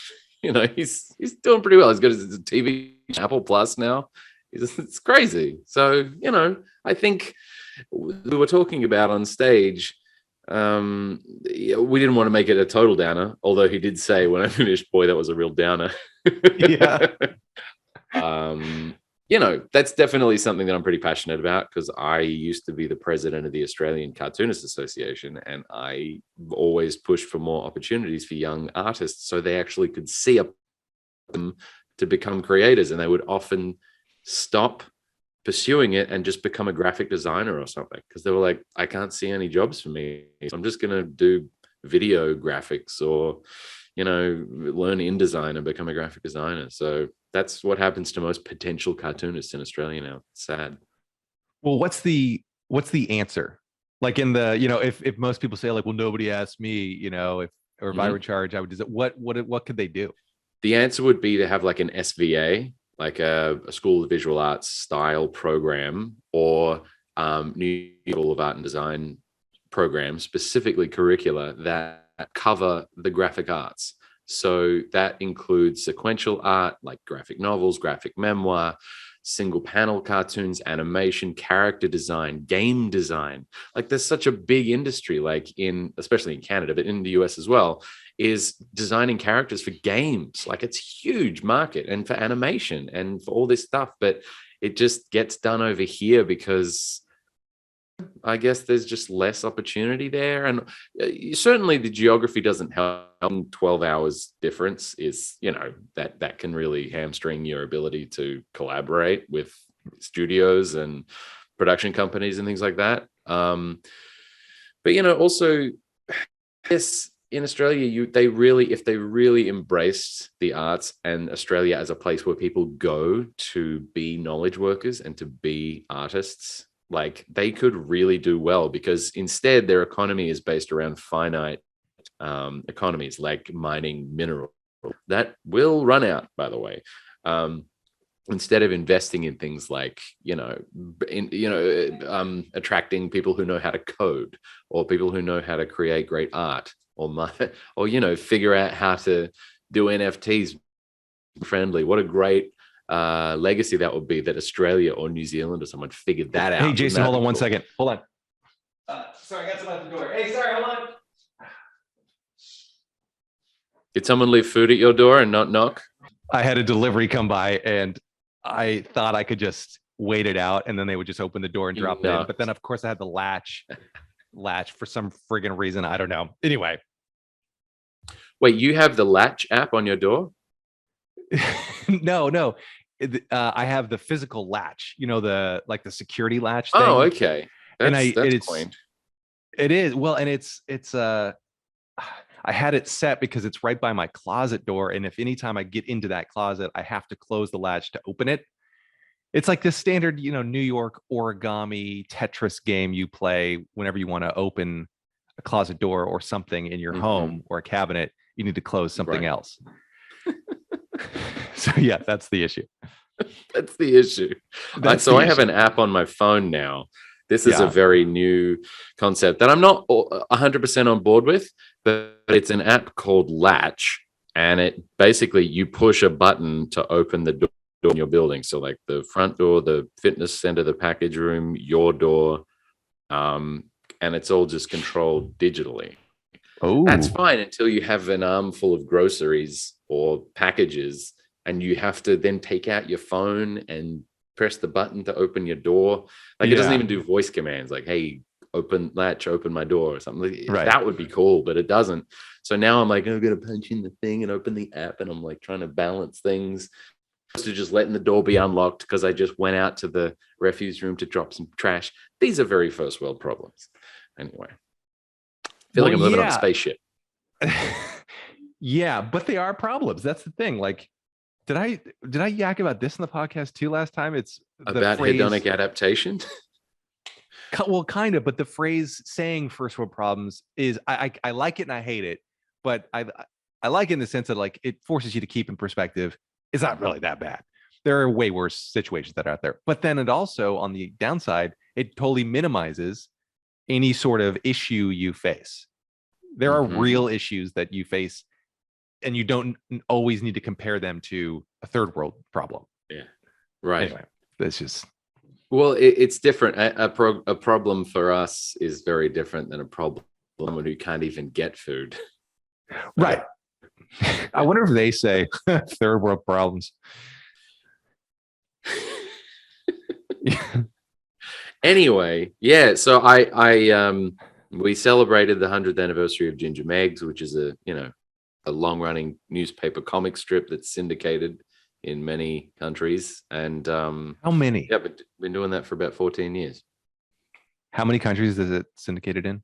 Speaker 2: he's doing pretty well. He's got his TV Apple Plus now. It's crazy. So I think we were talking about on stage. We didn't want to make it a total downer, although he did say when I finished, boy, that was a real downer.
Speaker 1: Yeah.
Speaker 2: That's definitely something that I'm pretty passionate about, because I used to be the president of the Australian Cartoonist Association, and I always pushed for more opportunities for young artists so they actually could see them to become creators, and they would often stop pursuing it and just become a graphic designer or something, because they were like, I can't see any jobs for me, so I'm just going to do video graphics or learn InDesign and become a graphic designer. So that's what happens to most potential cartoonists in Australia now. It's sad.
Speaker 1: Well, what's the answer? Like, in the, if most people say, like, well, nobody asked me, if I were in charge, I would do it. What could they do?
Speaker 2: The answer would be to have like an SVA, like a School of Visual Arts style program, or New School of Art and Design program, specifically curricula that cover the graphic arts. So that includes sequential art, like graphic novels, graphic memoir, single panel cartoons, animation, character design, game design. Like, there's such a big industry, like especially in Canada, but in the US as well, is designing characters for games. Like, it's a huge market, and for animation and for all this stuff, but it just gets done over here because I guess there's just less opportunity there. And certainly the geography doesn't help. 12 hours difference is, that can really hamstring your ability to collaborate with studios and production companies and things like that. But, also, yes, in Australia, if they really embraced the arts and Australia as a place where people go to be knowledge workers and to be artists, like they could really do well, because instead their economy is based around finite economies like mining mineral that will run out, by the way. Instead of investing in things like attracting people who know how to code, or people who know how to create great art, or figure out how to do NFTs friendly. What a great legacy that would be, that Australia or New Zealand or someone figured that out.
Speaker 1: Hey, Jason, hold on 1 second. Hold on. Sorry, I got someone at the door. Hey, sorry, hold on.
Speaker 2: Did someone leave food at your door and not knock?
Speaker 1: I had a delivery come by, and I thought I could just wait it out, and then they would just open the door and drop it in. But then, of course, I had the latch for some friggin' reason. I don't know. Anyway.
Speaker 2: Wait, you have the Latch app on your door?
Speaker 1: No. I have the physical latch, the security latch thing.
Speaker 2: Oh, okay. That's quaint.
Speaker 1: It is. Well, and it's I had it set because it's right by my closet door. And if anytime I get into that closet, I have to close the latch to open it. It's like this standard, New York origami Tetris game you play whenever you want to open a closet door or something in your home or a cabinet. You need to close something else. So yeah, that's the issue.
Speaker 2: That's the issue. I have an app on my phone now. This is a very new concept that I'm not 100% on board with, but it's an app called Latch, and it basically, you push a button to open the door in your building. So like the front door, the fitness center, the package room, your door, and it's all just controlled digitally. Oh, that's fine until you have an armful of groceries or packages, and you have to then take out your phone and press the button to open your door. Like it doesn't even do voice commands like, hey, open Latch, open my door or something. Right. That would be cool, but it doesn't. So now I'm like, I'm going to punch in the thing and open the app, and I'm like trying to balance things to just letting the door be unlocked because I just went out to the refuse room to drop some trash. These are very first world problems. Anyway, I feel like I'm living on a spaceship.
Speaker 1: Yeah, but they are problems. That's the thing. Like, did I yak about this in the podcast too last time? It's
Speaker 2: about hedonic adaptation.
Speaker 1: Well, kind of, but the phrase saying first world problems is I like it and I hate it, but I like it in the sense that like it forces you to keep in perspective. It's not really that bad. There are way worse situations that are out there. But then it also, on the downside, it totally minimizes any sort of issue you face. There are real issues that you face, and you don't always need to compare them to a third world problem.
Speaker 2: Yeah. Right.
Speaker 1: Anyway, that's just.
Speaker 2: Well, it's different. A problem for us is very different than a problem for someone who can't even get food.
Speaker 1: Right. I wonder if they say third world problems.
Speaker 2: Anyway, yeah. So we celebrated the 100th anniversary of Ginger Meggs, which is a long running newspaper comic strip that's syndicated in many countries. And
Speaker 1: how many?
Speaker 2: Yeah, but been doing that for about 14 years.
Speaker 1: How many countries is it syndicated in?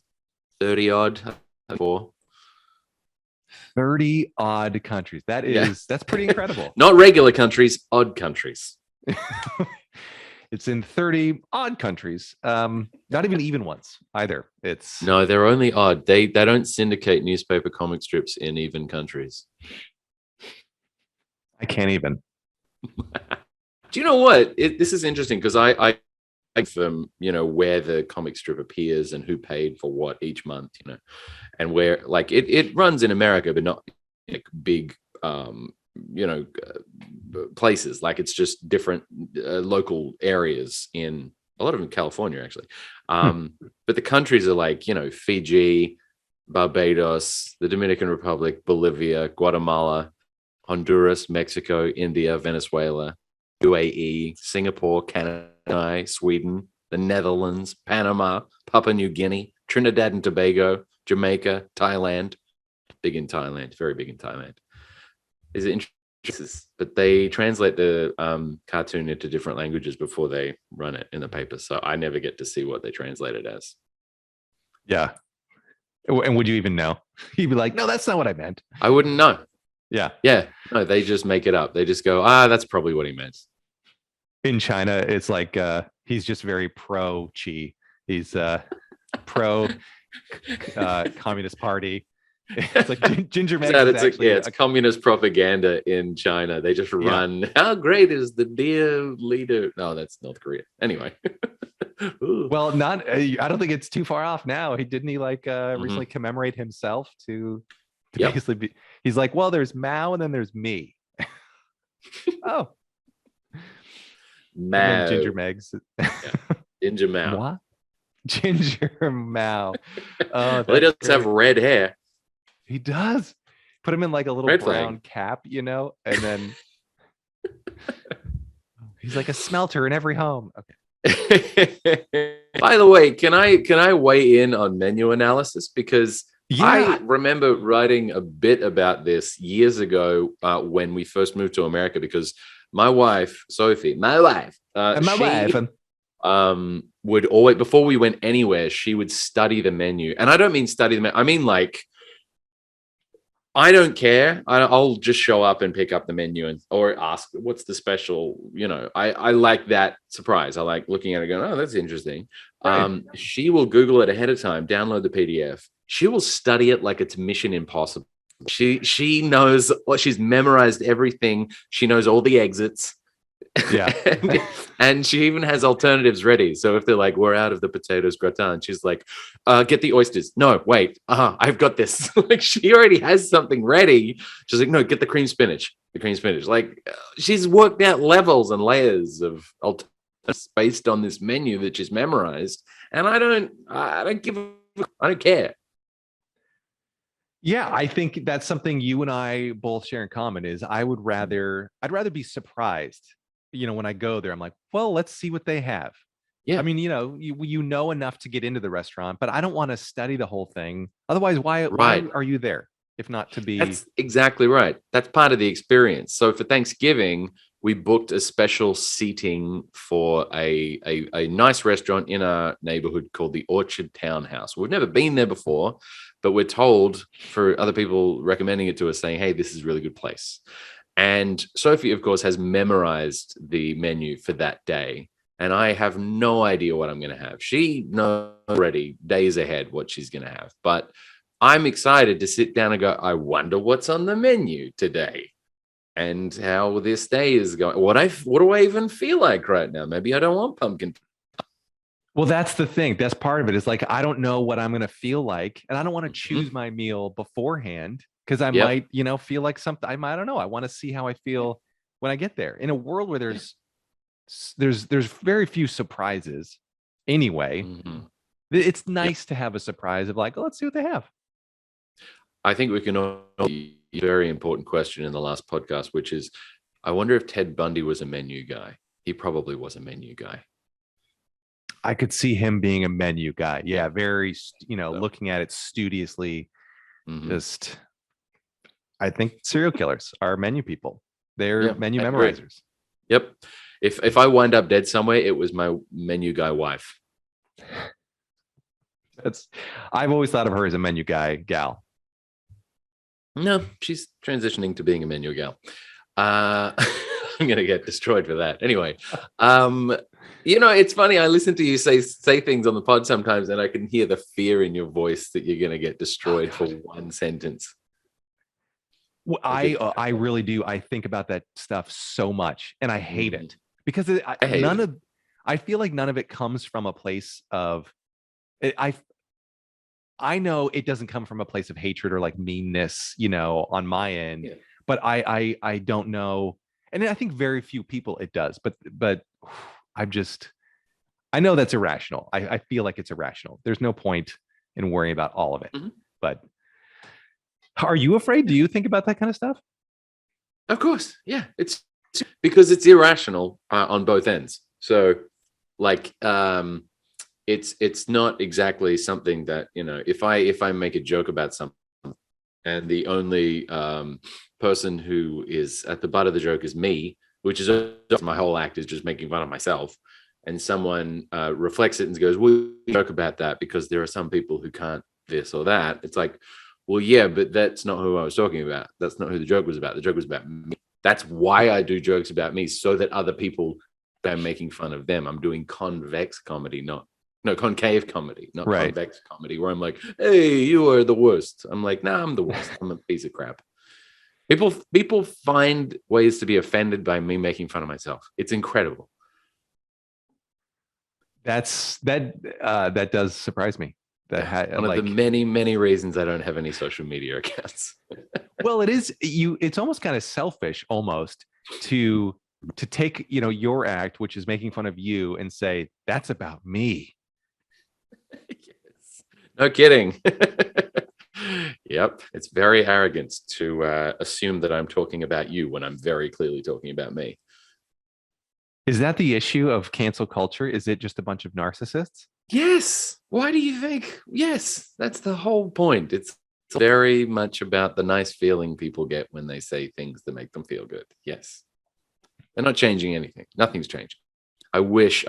Speaker 2: 30 odd.
Speaker 1: 30 odd countries. That's pretty incredible.
Speaker 2: Not regular countries, odd countries.
Speaker 1: It's in 30 odd countries. Not even ones either.
Speaker 2: No, they're only odd. They don't syndicate newspaper comic strips in even countries.
Speaker 1: I can't even.
Speaker 2: Do you know what? This is interesting because I from where the comic strip appears and who paid for what each month, and where like it runs in America, but not like big places. Like it's just different local areas in a lot of them in California actually. But the countries are like Fiji, Barbados, the Dominican Republic, Bolivia, Guatemala, Honduras, Mexico, India, Venezuela, UAE, Singapore, Canada, Sweden, the Netherlands, Panama, Papua New Guinea, Trinidad and Tobago, Jamaica, Thailand. Big in Thailand, very big in Thailand. Is it interesting? But they translate the cartoon into different languages before they run it in the paper. So I never get to see what they translate it as.
Speaker 1: Yeah. And would you even know? He'd be like, no, that's not what I meant.
Speaker 2: I wouldn't know.
Speaker 1: Yeah.
Speaker 2: Yeah. No, they just make it up. They just go, that's probably what he meant.
Speaker 1: In China, it's like he's just very pro Qi. He's pro Communist Party. It's like Ginger Meggs is actually
Speaker 2: it's communist propaganda in China. They just run. How great is the dear leader? No, that's North Korea. Anyway.
Speaker 1: Well, not. I don't think it's too far off now. Didn't he like recently commemorate himself to basically be? He's like, well, there's Mao and then there's me. Oh,
Speaker 2: Mao.
Speaker 1: Ginger Meggs.
Speaker 2: Ginger Mao.
Speaker 1: What? Ginger Mao.
Speaker 2: Well, he does have red hair.
Speaker 1: He does. Put him in like a little
Speaker 2: Red
Speaker 1: brown
Speaker 2: flag.
Speaker 1: cap, and then he's like a smelter in every home. Okay.
Speaker 2: By the way, can I weigh in on menu analysis? Because I remember writing a bit about this years ago when we first moved to America, because my wife, Sophie, would always, before we went anywhere, she would study the menu. And I don't mean study the menu. I mean, like, I don't care. I'll just show up and pick up the menu or ask, what's the special? I like that surprise. I like looking at it going, oh, that's interesting. Right. She will Google it ahead of time, download the PDF. She will study it like it's Mission Impossible. She knows what she's memorized everything. She knows all the exits.
Speaker 1: Yeah.
Speaker 2: And she even has alternatives ready. So if they're like, we're out of the potatoes gratin, she's like, get the oysters. No, wait, I've got this. Like, she already has something ready. She's like, no, get the cream spinach. Like, she's worked out levels and layers of alternatives based on this menu that she's memorized. And I don't care.
Speaker 1: Yeah, I think that's something you and I both share in common is I'd rather be surprised. When I go there, I'm like, well, let's see what they have. Yeah. I mean, you know enough to get into the restaurant, but I don't want to study the whole thing. Otherwise, why are you there if not to be?
Speaker 2: That's exactly right. That's part of the experience. So for Thanksgiving, we booked a special seating for a nice restaurant in our neighborhood called the Orchard Townhouse. We've never been there before, but we're told for other people recommending it to us, saying, hey, this is a really good place. And Sophie, of course, has memorized the menu for that day. And I have no idea what I'm going to have. She knows already days ahead what she's going to have. But I'm excited to sit down and go, I wonder what's on the menu today and how this day is going. What do I even feel like right now? Maybe I don't want pumpkin.
Speaker 1: Well, that's the thing. That's part of it. Is like, I don't know what I'm going to feel like. And I don't want to choose my meal beforehand. Because I might, feel like something. I don't know. I want to see how I feel when I get there. In a world where there's very few surprises, anyway. It's nice to have a surprise of like, oh, let's see what they have.
Speaker 2: I think we can all a very important question in the last podcast, which is, I wonder if Ted Bundy was a menu guy. He probably was a menu guy.
Speaker 1: I could see him being a menu guy. Yeah, very, looking at it studiously, just. I think serial killers are menu people. They're menu memorizers.
Speaker 2: Yep. If I wind up dead somewhere, it was my menu guy wife.
Speaker 1: I've always thought of her as a menu guy gal.
Speaker 2: No, she's transitioning to being a menu gal. I'm gonna get destroyed for that. Anyway, it's funny. I listen to you say things on the pod sometimes, and I can hear the fear in your voice that you're gonna get destroyed for one sentence.
Speaker 1: Well, I really do. I think about that stuff so much, and I hate it because I feel like none of it comes from a place of. I know it doesn't come from a place of hatred or like meanness, on my end, but I don't know, and I think very few people it does. But I know that's irrational. I feel like it's irrational. There's no point in worrying about all of it, but. Are you afraid? Do you think about that kind of stuff?
Speaker 2: Of course. Yeah. It's because it's irrational on both ends. So like, it's not exactly something that, if I make a joke about something and the only person who is at the butt of the joke is me, which is my whole act is just making fun of myself. And someone reflects it and goes, we'll joke about that because there are some people who can't this or that. It's like, Well, yeah, but that's not who I was talking about. That's not who the joke was about. The joke was about me. That's why I do jokes about me, so that other people, I'm making fun of them. I'm doing convex comedy, concave comedy, not
Speaker 1: Right.
Speaker 2: convex comedy, where I'm like, hey, you are the worst. I'm like, nah, I'm the worst. I'm a piece of crap. People find ways to be offended by me making fun of myself. It's incredible.
Speaker 1: That does surprise me.
Speaker 2: One of the many, many reasons I don't have any social media accounts.
Speaker 1: Well, it's almost kind of selfish almost to take, your act, which is making fun of you, and say, that's about me.
Speaker 2: Yes. No kidding. Yep. It's very arrogant to assume that I'm talking about you when I'm very clearly talking about me.
Speaker 1: Is that the issue of cancel culture? Is it just a bunch of narcissists?
Speaker 2: Yes. Why do you think? Yes, that's the whole point. It's very much about the nice feeling people get when they say things that make them feel good. Yes. They're not changing anything. Nothing's changing. I wish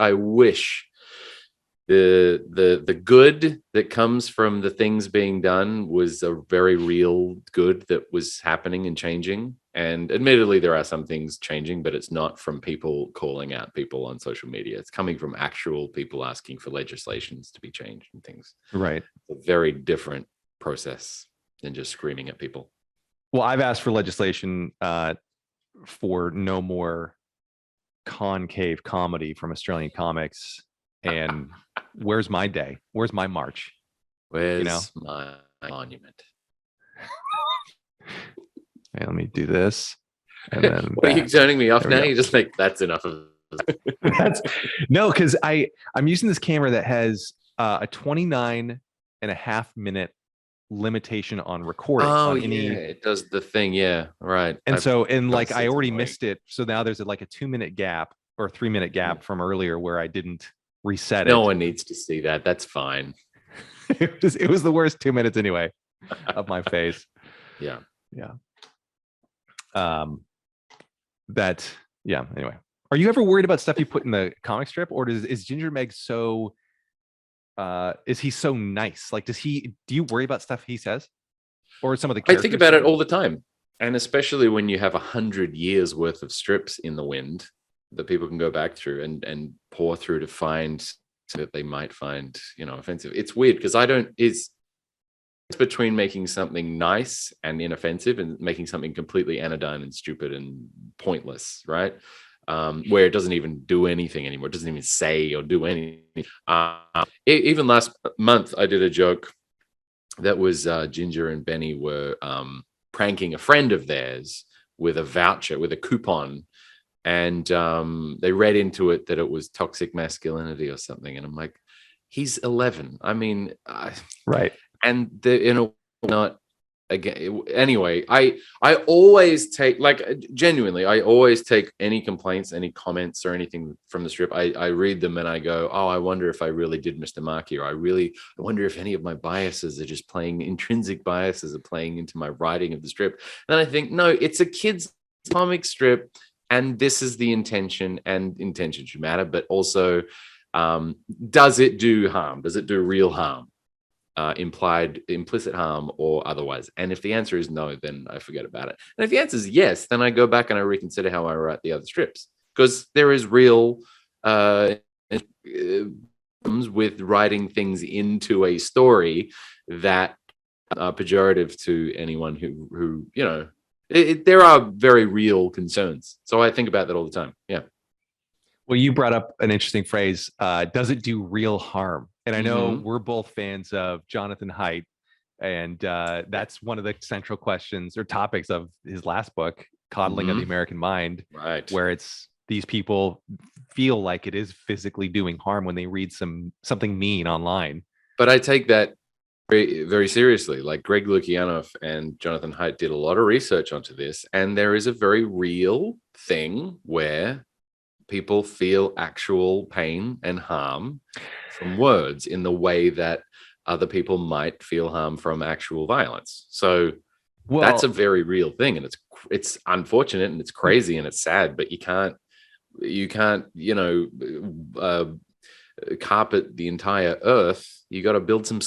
Speaker 2: the good that comes from the things being done was a very real good that was happening and changing. And admittedly, there are some things changing, but it's not from people calling out people on social media. It's coming from actual people asking for legislations to be changed and things.
Speaker 1: Right.
Speaker 2: It's a very different process than just screaming at people.
Speaker 1: Well, I've asked for legislation for no more concave comedy from Australian comics. And where's my day? Where's my march?
Speaker 2: Where's my monument?
Speaker 1: Hey, let me do this. And then
Speaker 2: what are you turning me off now?
Speaker 1: You
Speaker 2: just like, that's enough of
Speaker 1: no, because I'm using this camera that has a 29.5-minute limitation on recording.
Speaker 2: Oh, it does the thing. Yeah, right.
Speaker 1: And I already missed it. So now there's like a 2-minute gap or 3-minute gap from earlier where I didn't reset it.
Speaker 2: No one needs to see that. That's fine.
Speaker 1: It was the worst 2 minutes anyway of my face.
Speaker 2: Yeah.
Speaker 1: Anyway, are you ever worried about stuff you put in the comic strip, or is Ginger Meggs so is he so nice? Like, do you worry about stuff he says, or some of the
Speaker 2: I think about it all the time, and especially when you have 100 years worth of strips in the wind that people can go back through and pour through to find that they might find offensive. It's weird because it's between making something nice and inoffensive and making something completely anodyne and stupid and pointless, right? Where it doesn't even do anything anymore. It doesn't even say or do anything. Even last month, I did a joke that was Ginger and Benny were pranking a friend of theirs with a voucher, with a coupon. And they read into it that it was toxic masculinity or something. And I'm like, he's 11. I mean,
Speaker 1: right.
Speaker 2: And not again. Anyway, I always take, like, genuinely, I always take any complaints, any comments or anything from the strip. I read them and I go, oh, I wonder if I really did Mr. Mark here. I wonder if any of my biases are just intrinsic biases are playing into my writing of the strip. And I think, no, it's a kid's comic strip. And this is the intention, and intention should matter, but also, does it do harm? Does it do real harm? Implicit harm or otherwise? And if the answer is no, then I forget about it. And if the answer is yes, then I go back and I reconsider how I write the other strips, because there is real with writing things into a story that are pejorative to anyone who there are very real concerns. So I think about that all the time. Yeah.
Speaker 1: Well, you brought up an interesting phrase. Does it do real harm? And I know we're both fans of Jonathan Haidt, and that's one of the central questions or topics of his last book, Coddling of the American Mind,
Speaker 2: right?
Speaker 1: Where it's these people feel like it is physically doing harm when they read something mean online.
Speaker 2: But I take that very, very seriously. Like, Greg Lukianoff and Jonathan Haidt did a lot of research onto this, and there is a very real thing where people feel actual pain and harm from words in the way that other people might feel harm from actual violence. So that's a very real thing, and it's unfortunate and it's crazy and it's sad, but you can't carpet the entire earth. You got to build some.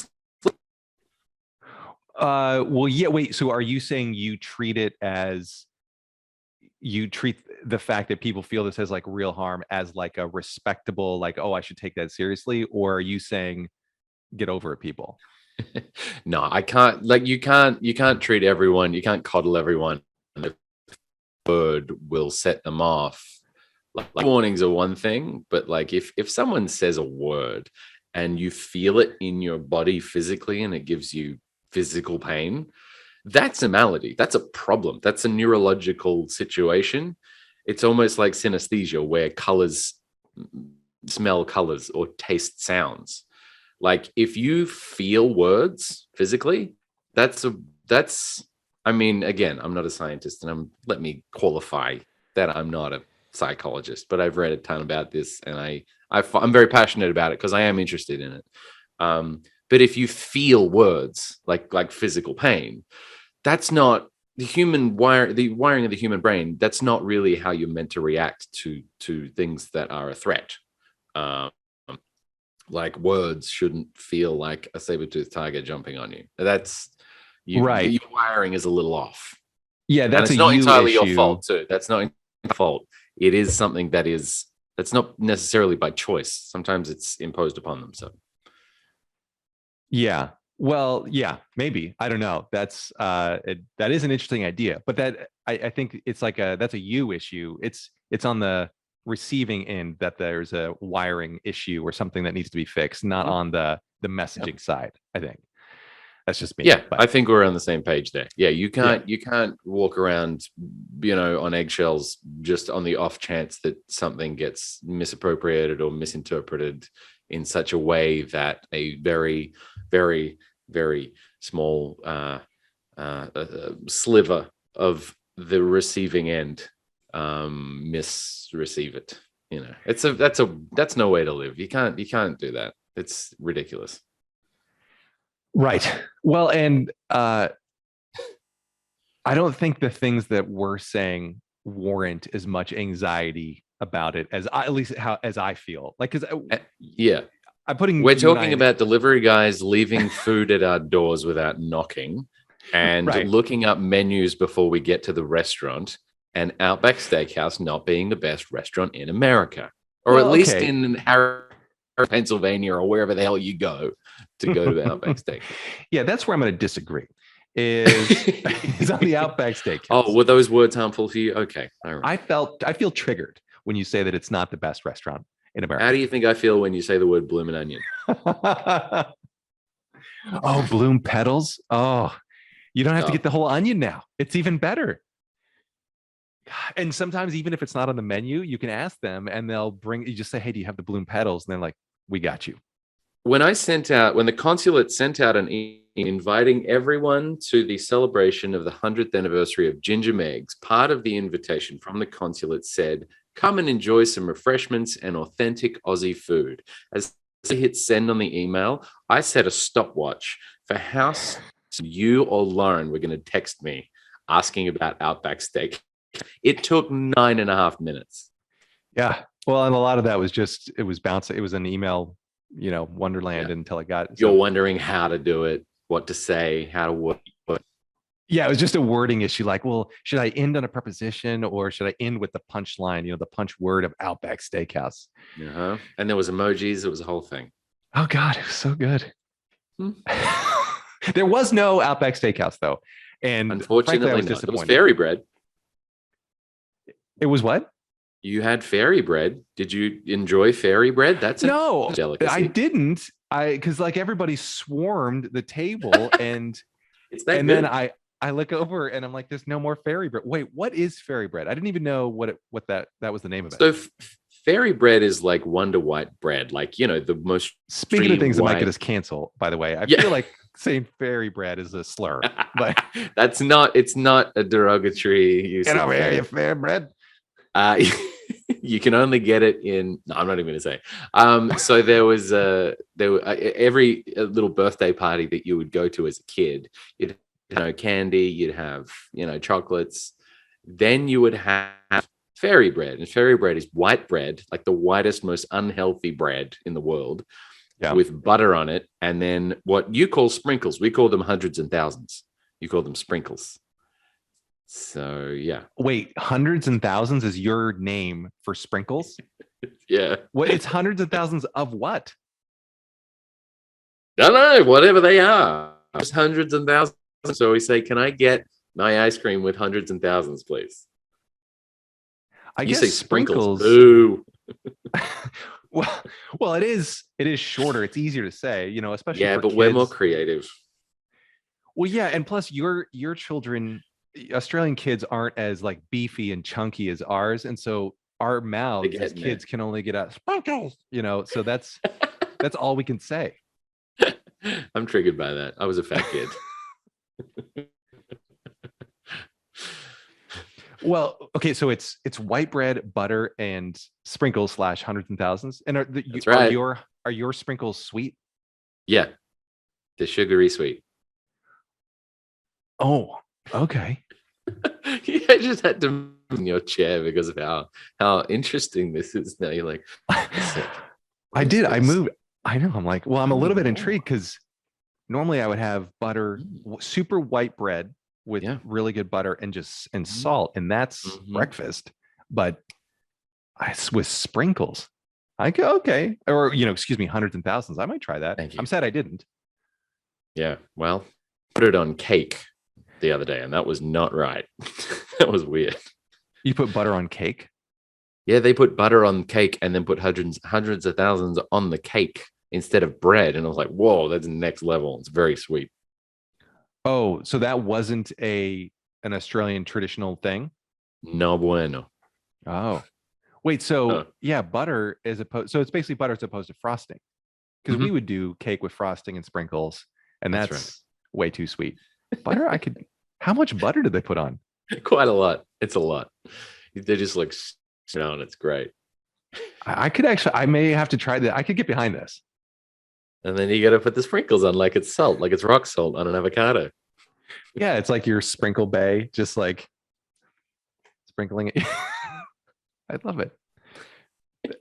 Speaker 1: Well, yeah, wait. So are you saying you treat the fact that people feel this as like real harm as like a respectable, like, oh, I should take that seriously? Or are you saying get over it, people?
Speaker 2: No, I can't. Like, you can't treat everyone. You can't coddle everyone. The word will set them off. Like warnings are one thing, but like if someone says a word and you feel it in your body physically and it gives you physical pain, that's a malady. That's a problem. That's a neurological situation. It's almost like synesthesia, where colors smell colors or taste sounds. Like if you feel words physically, that's a that's I mean, again, I'm not a scientist, and let me qualify that I'm not a psychologist, but I've read a ton about this, and I'm very passionate about it because I am interested in it. But if you feel words like physical pain, that's not the wiring of the human brain. That's not really how you're meant to react to things that are a threat. Um, like words shouldn't feel like a saber-toothed tiger jumping on you. That's
Speaker 1: Right.
Speaker 2: your wiring is a little off.
Speaker 1: Yeah,
Speaker 2: And
Speaker 1: that's a
Speaker 2: it's not
Speaker 1: you
Speaker 2: entirely your
Speaker 1: issue.
Speaker 2: fault too. That's not your fault. It is something that's not necessarily by choice. Sometimes it's imposed upon them. So
Speaker 1: Yeah. Well, yeah, maybe. I don't know. That is an interesting idea, but I think it's like that's a you issue. It's on the receiving end that there's a wiring issue or something that needs to be fixed, not
Speaker 2: mhm.
Speaker 1: on the
Speaker 2: Yep.
Speaker 1: messaging side. I think that's just me.
Speaker 2: Yeah,
Speaker 1: But
Speaker 2: I think we're on the same page there. Yeah,
Speaker 1: yeah,
Speaker 2: you can't walk around, on eggshells just on the off chance that something gets misappropriated or misinterpreted in such a way that a very, very, very small sliver of the receiving end misreceive it. That's no way to live. You can't do that. It's ridiculous.
Speaker 1: right. Well, and I don't think the things that we're saying warrant as much anxiety about it as at least how as I feel. Like, because
Speaker 2: Yeah.
Speaker 1: I'm putting
Speaker 2: We're
Speaker 1: you and I
Speaker 2: talking
Speaker 1: in.
Speaker 2: about delivery guys leaving food at our doors without knocking, and
Speaker 1: Right.
Speaker 2: looking up menus before we get to the restaurant, and Outback Steakhouse not being the best restaurant in America, or at
Speaker 1: Well,
Speaker 2: least
Speaker 1: okay.
Speaker 2: in Pennsylvania or wherever the hell you go to go to Outback Steakhouse.
Speaker 1: Yeah, that's where I'm going to disagree. Is on the Outback
Speaker 2: Oh,
Speaker 1: Steakhouse.
Speaker 2: were those words harmful for you? Okay. All right.
Speaker 1: I feel triggered when you say that it's not the best restaurant in
Speaker 2: How do
Speaker 1: America.
Speaker 2: you think I feel when you say the word bloomin' onion?
Speaker 1: Oh, bloom petals. Oh, you don't have to
Speaker 2: Oh,
Speaker 1: get the whole onion now. It's even better. And sometimes, even if it's not on the menu, you can ask them and they'll bring, you just say, hey, do you have the bloom petals? And they're like, we got you.
Speaker 2: when the consulate sent out an email inviting everyone to the celebration of the 100th anniversary of Ginger Meggs, part of the invitation from the consulate said, come and enjoy some refreshments and authentic Aussie food. As I hit send on the email, I set a stopwatch for how you or Lauren were going to text me asking about Outback Steak. It took 9.5 minutes.
Speaker 1: Yeah. Well, and a lot of that was just, it was bouncing. It was an email,
Speaker 2: Yeah.
Speaker 1: wonderland until it got.
Speaker 2: You're
Speaker 1: So
Speaker 2: wondering how to do it, what to say, how to work.
Speaker 1: yeah, it was just a wording issue. Like, well, should I end on a preposition or should I end with the punchline, the punch word of Outback Steakhouse?
Speaker 2: Uh-huh. And there was emojis. It was a whole thing.
Speaker 1: Oh God, it was so good.
Speaker 2: Hmm.
Speaker 1: There was no Outback Steakhouse though. And frankly, I
Speaker 2: Unfortunately
Speaker 1: was
Speaker 2: not. It was
Speaker 1: disappointed.
Speaker 2: fairy bread.
Speaker 1: It was what?
Speaker 2: You had fairy bread. Did you enjoy fairy bread? That's a
Speaker 1: No, I
Speaker 2: delicacy.
Speaker 1: didn't. Because like everybody swarmed the table
Speaker 2: It's that
Speaker 1: and then
Speaker 2: good.
Speaker 1: I look over and I'm like, there's no more fairy bread. Wait, what is fairy bread? I didn't even know what that was the name of it.
Speaker 2: So fairy bread is like Wonder White bread, like the most
Speaker 1: Speaking of
Speaker 2: extreme
Speaker 1: things that might get
Speaker 2: white.
Speaker 1: us canceled, by the way, I
Speaker 2: Yeah.
Speaker 1: feel like saying fairy bread is a slur. But
Speaker 2: It's not a derogatory use
Speaker 1: get
Speaker 2: of
Speaker 1: over here, you
Speaker 2: fairy.
Speaker 1: fairy bread.
Speaker 2: Uh, you can only get it in. No, I'm not even going to say. So every little birthday party that you would go to as a kid, you'd candy, you'd have chocolates, then you would have fairy bread, and fairy bread is white bread, like the whitest, most unhealthy bread in the world,
Speaker 1: Yeah.
Speaker 2: with butter on it, and then what you call sprinkles. We call them hundreds and thousands. You call them sprinkles. So yeah,
Speaker 1: Wait, hundreds and thousands is your name for sprinkles?
Speaker 2: yeah.
Speaker 1: What? It's hundreds of thousands of what?
Speaker 2: No, whatever they are, just hundreds and thousands. So we say, "Can I get my ice cream with hundreds and thousands, please?"
Speaker 1: I
Speaker 2: You
Speaker 1: guess
Speaker 2: say sprinkles.
Speaker 1: sprinkles.
Speaker 2: Boo.
Speaker 1: well, it is shorter. It's easier to say, especially
Speaker 2: Yeah,
Speaker 1: for
Speaker 2: but
Speaker 1: kids.
Speaker 2: we're more creative.
Speaker 1: Well, yeah, and plus your children, Australian kids aren't as like beefy and chunky as ours, and so our mouths as kids can only get out sprinkles, so that's all we can say.
Speaker 2: I'm triggered by that. I was a fat kid.
Speaker 1: Well, okay, so it's white bread, butter, and sprinkles / hundreds and thousands. And
Speaker 2: That's right.
Speaker 1: Are your sprinkles sweet?
Speaker 2: Yeah, the sugary sweet.
Speaker 1: Oh, okay.
Speaker 2: Yeah, I just had to move in your chair because of how interesting this is. Now you're like,
Speaker 1: I did. I moved. I know. I'm like, well, I'm a little bit intrigued because normally I would have butter, super white bread with really good butter and salt, and that's breakfast. But with sprinkles, I go okay, or excuse me, hundreds and thousands. I might try that. I'm sad I didn't.
Speaker 2: Yeah, well, put it on cake the other day, and that was not right. That was weird.
Speaker 1: You put butter on cake?
Speaker 2: Yeah, they put butter on cake and then put hundreds of thousands on the cake instead of bread, and I was like, whoa, that's next level. It's very sweet.
Speaker 1: Oh, so that wasn't an Australian traditional thing?
Speaker 2: No bueno.
Speaker 1: Oh, wait. So yeah, butter is opposed. So it's basically butter as opposed to frosting, because we would do cake with frosting and sprinkles, and that's right. Way too sweet. Butter, I could. How much butter did they put on?
Speaker 2: Quite a lot. It's a lot. They just like on. It's great.
Speaker 1: I could actually. I may have to try that. I could get behind this.
Speaker 2: And then you got to put the sprinkles on like it's salt, like it's rock salt on an avocado.
Speaker 1: Yeah, it's like your sprinkle bay, just like sprinkling it. I love it.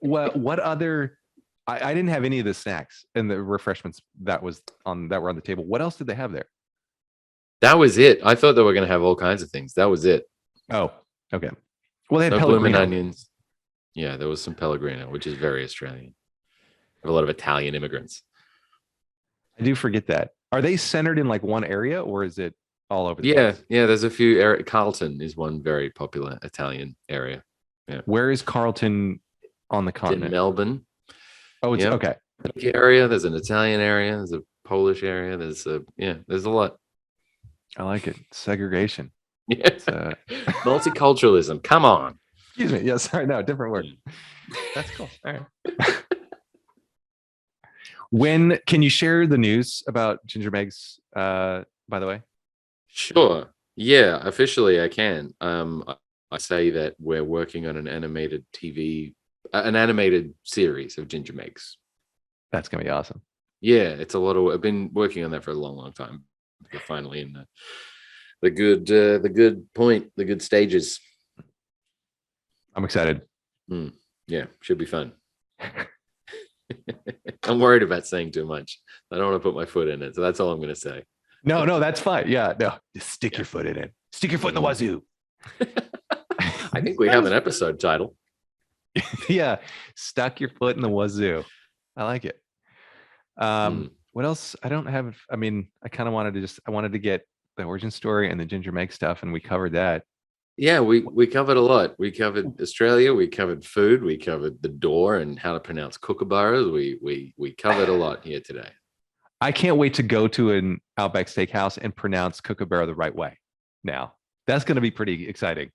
Speaker 1: What other? I didn't have any of the snacks and the refreshments that were on the table. What else did they have there?
Speaker 2: That was it. I thought they were going to have all kinds of things. That was it.
Speaker 1: Oh, okay. Well, they had
Speaker 2: blooming onions. Yeah, there was some Pellegrino, which is very Australian. Have a lot of Italian immigrants.
Speaker 1: I do forget that. Are they centered in like one area, or is it all over the
Speaker 2: place? Yeah, there's a few. Carlton is one very popular Italian area. Yeah.
Speaker 1: Where is Carlton on the continent?
Speaker 2: In Melbourne.
Speaker 1: Oh, it's okay.
Speaker 2: Area. There's an Italian area. There's a Polish area. There's a lot.
Speaker 1: I like it. Segregation.
Speaker 2: Yeah. Multiculturalism. Come on.
Speaker 1: Excuse me. Yeah, sorry. No, different word. That's cool. All right. When can you share the news about Ginger Meggs, by the way?
Speaker 2: Sure. Yeah, officially I can. I say that we're working on an animated series of Ginger Meggs.
Speaker 1: That's gonna be awesome.
Speaker 2: Yeah, it's a lot of. I've been working on that for a long, long time. We're finally in the good point, the good stages.
Speaker 1: I'm excited.
Speaker 2: Yeah, should be fun. I'm worried about saying too much. I don't want to put my foot in it, so that's all I'm going to say.
Speaker 1: No, that's fine. Yeah, no, just stick your foot in it. Stick your foot in the wazoo.
Speaker 2: I think we have an episode title.
Speaker 1: Yeah, stuck your foot in the wazoo. I like it. What else? I don't have. I mean, I kind of wanted to get the origin story and the Ginger Meggs stuff, and we covered that.
Speaker 2: Yeah, we covered a lot. We covered Australia. We covered food. We covered the door and how to pronounce kookaburras. We covered a lot here today.
Speaker 1: I can't wait to go to an Outback Steakhouse and pronounce kookaburra the right way. Now, that's going to be pretty exciting.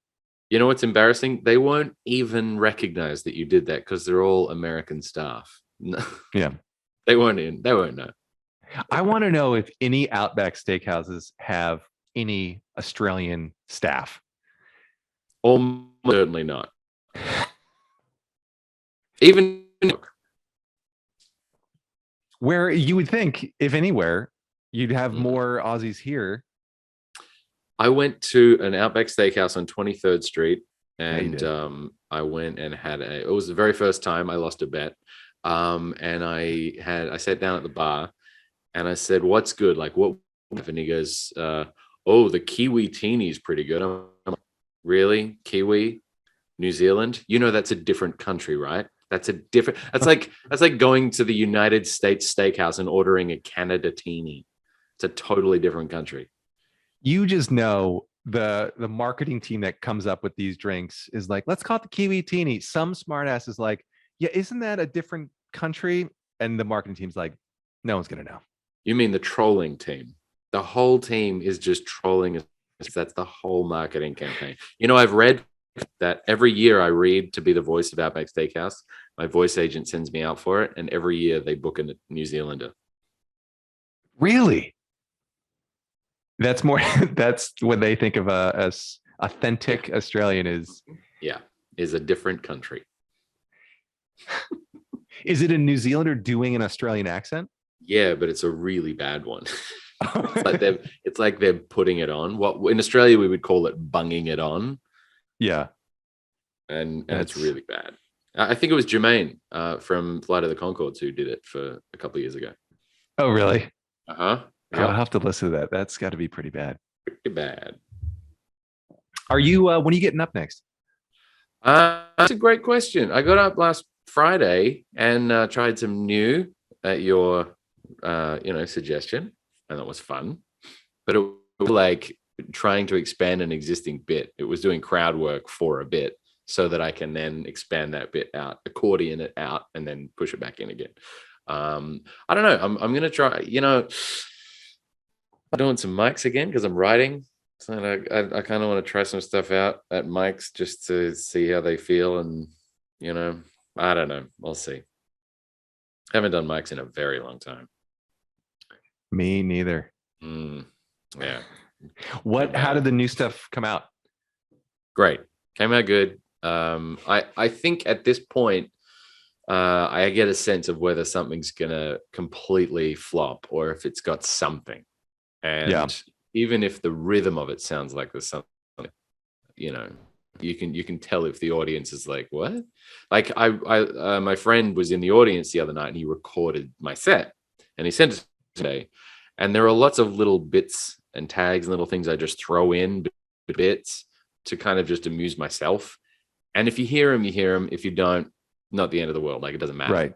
Speaker 2: You know what's embarrassing? They won't even recognize that you did that because they're all American staff. No.
Speaker 1: Yeah,
Speaker 2: they won't know.
Speaker 1: I want to know if any Outback Steakhouses have any Australian staff.
Speaker 2: Almost certainly not. Even
Speaker 1: where you would think, if anywhere, you'd have more Aussies here.
Speaker 2: I went to an Outback Steakhouse on 23rd Street, and I went and it was the very first time I lost a bet. And I sat down at the bar and I said, "What's good? Like what?" And he goes, "Oh, the Kiwi teeny is pretty good." I'm like, really? Kiwi? New Zealand? You know that's a different country, right? That's like going to the United States Steakhouse and ordering a Canada teeny. It's a totally different country.
Speaker 1: You just know the marketing team that comes up with these drinks is like, let's call it the Kiwi Teeny. Some smartass is like, yeah, isn't that a different country? And the marketing team's like, no one's gonna know.
Speaker 2: You mean the trolling team? The whole team is just trolling us. That's the whole marketing campaign. I've read that every year I read to be the voice of Outback Steakhouse. My voice agent sends me out for it, and every year they book a New Zealander.
Speaker 1: Really? That's more. That's what they think of as authentic Australian is.
Speaker 2: Yeah, is a different country.
Speaker 1: Is it a New Zealander doing an Australian accent?
Speaker 2: Yeah, but it's a really bad one. It's like they're putting it on. What in Australia we would call it bunging it on,
Speaker 1: Yeah,
Speaker 2: and it's really bad. I think it was Jermaine from Flight of the Conchords who did it for a couple of years ago.
Speaker 1: Oh, really?
Speaker 2: Uh-huh.
Speaker 1: Oh, I'll have to listen to that. That's got to be pretty bad.
Speaker 2: Pretty bad.
Speaker 1: Are you? When are you getting up next?
Speaker 2: That's a great question. I got up last Friday and tried some new at your suggestion, and that was fun. But it was like trying to expand an existing bit. It was doing crowd work for a bit so that I can then expand that bit out, accordion it out, and then push it back in again. I don't know. I'm gonna try. Doing some mics again because I'm writing. So I kind of want to try some stuff out at mics just to see how they feel, and I don't know. We'll see. Haven't done mics in a very long time.
Speaker 1: Me neither.
Speaker 2: Yeah.
Speaker 1: How did the new stuff come out?
Speaker 2: Great. Came out good. I think at this point, I get a sense of whether something's gonna completely flop or if it's got something. And even if the rhythm of it sounds like there's something, you can tell if the audience is like, what? Like my friend was in the audience the other night and he recorded my set and he sent it today. And there are lots of little bits and tags and little things I just throw in bits to kind of just amuse myself. And if you hear him, you hear him. If you don't, not the end of the world. Like it doesn't matter.
Speaker 1: Right.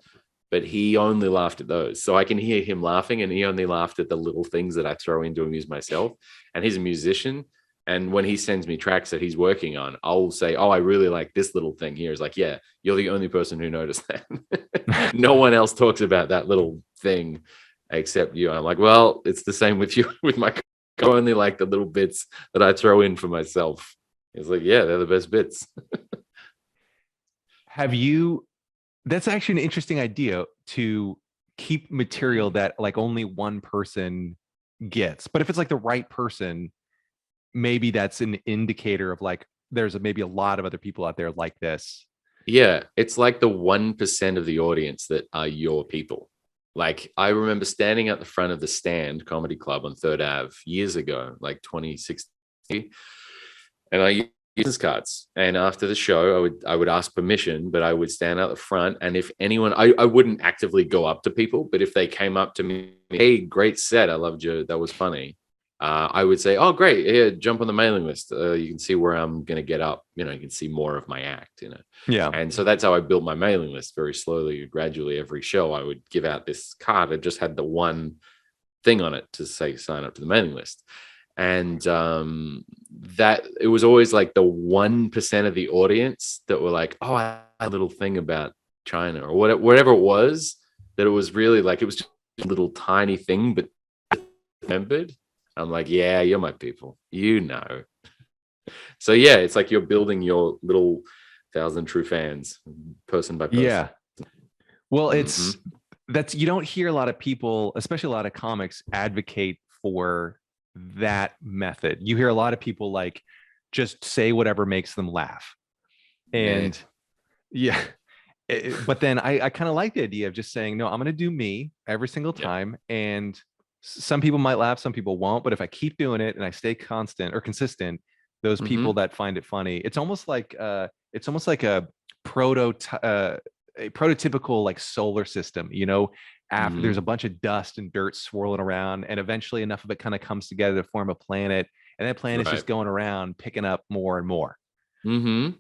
Speaker 2: But he only laughed at those. So I can hear him laughing, and he only laughed at the little things that I throw in to amuse myself. And he's a musician. And when he sends me tracks that he's working on, I'll say, oh, I really like this little thing here. He's like, yeah, you're the only person who noticed that. No one else talks about that little thing except you. And I'm like, well, it's the same with you, with my I only like the little bits that I throw in for myself. He's like, yeah, they're the best bits.
Speaker 1: That's actually an interesting idea to keep material that like only one person gets. But if it's like the right person, maybe that's an indicator of like there's maybe a lot of other people out there like this.
Speaker 2: Yeah, it's like the 1% of the audience that are your people. Like I remember standing at the front of the Stand Comedy Club on 3rd Ave years ago, like 2016, and I business cards, and after the show I would ask permission, but I would stand out the front, and if anyone I wouldn't actively go up to people, but if they came up to me, hey, great set, I loved you, that was funny, I would say, oh great, here, jump on the mailing list, you can see where I'm gonna get up, you can see more of my act,
Speaker 1: Yeah.
Speaker 2: And so that's how I built my mailing list, very slowly, gradually. Every show I would give out this card that just had the one thing on it to say sign up to the mailing list. And that it was always like the 1% of the audience that were like, oh, I had a little thing about China or whatever it was, that it was really like, it was just a little tiny thing, but remembered. I'm like, yeah, you're my people, So yeah, it's like you're building your little 1,000 true fans, person by person.
Speaker 1: Yeah. Well, that's, you don't hear a lot of people, especially a lot of comics, advocate for that method. You hear a lot of people like just say whatever makes them laugh. And but then I kind of like the idea of just saying, no, I'm going to do me every single time. And some people might laugh, some people won't. But if I keep doing it and I stay consistent, those people that find it funny, it's almost like a a prototypical like solar system, you know, after there's
Speaker 2: Mhm.
Speaker 1: a bunch of dust and dirt swirling around, and eventually enough of it kind of comes together to form a planet, and that planet's
Speaker 2: Right.
Speaker 1: just going around picking up more and more.
Speaker 2: Hmm.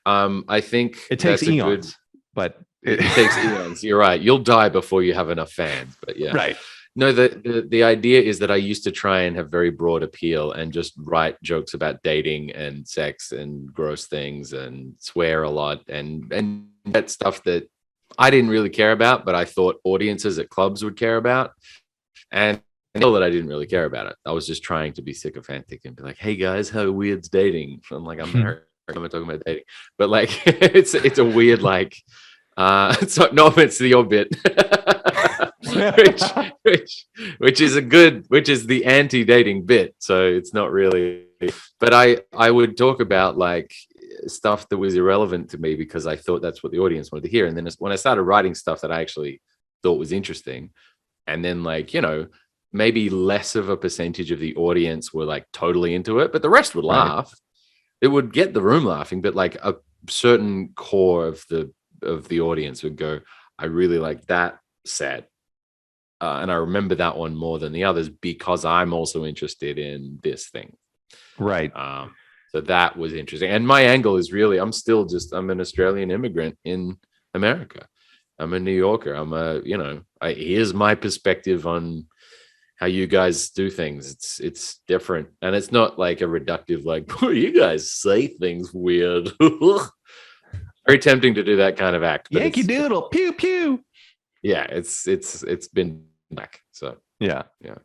Speaker 2: I think
Speaker 1: It takes
Speaker 2: that's a good.
Speaker 1: eons, but
Speaker 2: It takes eons. You're right. You'll die before you have enough fans. But yeah.
Speaker 1: right.
Speaker 2: No, the idea is that I used to try and have very broad appeal and just write jokes about dating and sex and gross things and swear a lot and that stuff that I didn't really care about, but I thought audiences at clubs would care about. And I know that I didn't really care about it. I was just trying to be sycophantic and be like, "Hey guys, how weird's dating?" I'm like, I'm not talking about dating, but like, it's a weird like, so no offense to your bit, which which is a good, which is the anti-dating bit. So it's not really, but I would talk about like stuff that was irrelevant to me because I thought that's what the audience wanted to hear. And then when I started writing stuff that I actually thought was interesting, and then like, you know, maybe less of a percentage of the audience were like totally into it, but the rest would
Speaker 1: Right.
Speaker 2: laugh. It would get the room laughing, but like a certain core of the audience would go, I really like that set. And I remember that one more than the others because I'm also interested in this thing.
Speaker 1: Right.
Speaker 2: So that was interesting. And my angle is really, I'm an Australian immigrant in America. I'm a New Yorker. Here's my perspective on how you guys do things. It's different. And it's not like a reductive, like, oh, you guys say things weird. Very tempting to do that kind of act. But
Speaker 1: Yankee Doodle, pew pew.
Speaker 2: yeah, it's been back. So
Speaker 1: Yeah.
Speaker 2: yeah.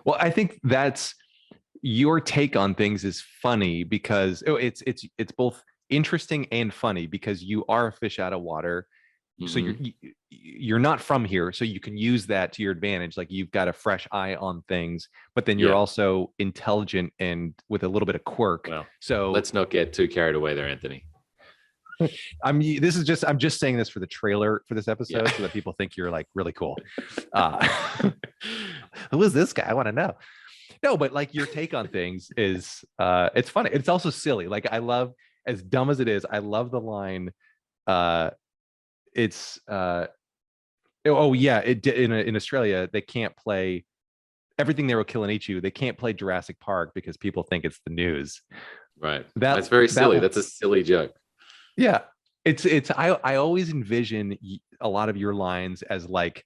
Speaker 1: Well, I think that's your take on things is funny because it's both interesting and funny because you are a fish out of water. So
Speaker 2: Mhm.
Speaker 1: you're not from here, so you can use that to your advantage. Like you've got a fresh eye on things, but then you're
Speaker 2: Yeah.
Speaker 1: also intelligent and with a little bit of quirk.
Speaker 2: Well,
Speaker 1: So
Speaker 2: let's not get too carried away there, Anthony.
Speaker 1: I'm just saying this for the trailer for this episode
Speaker 2: Yeah.
Speaker 1: so that people think you're like really cool. Who is this guy? I want to know. No, but like your take on things is it's funny. It's also silly. Like I love, as dumb as it is, I love the line uh it's oh yeah, in Australia they can't play Everything They Will Kill and Eat You. They can't play Jurassic Park because people think it's the news.
Speaker 2: Right.
Speaker 1: That
Speaker 2: That's very silly.
Speaker 1: that
Speaker 2: That's a silly joke.
Speaker 1: Yeah, it's I always envision a lot of your lines as like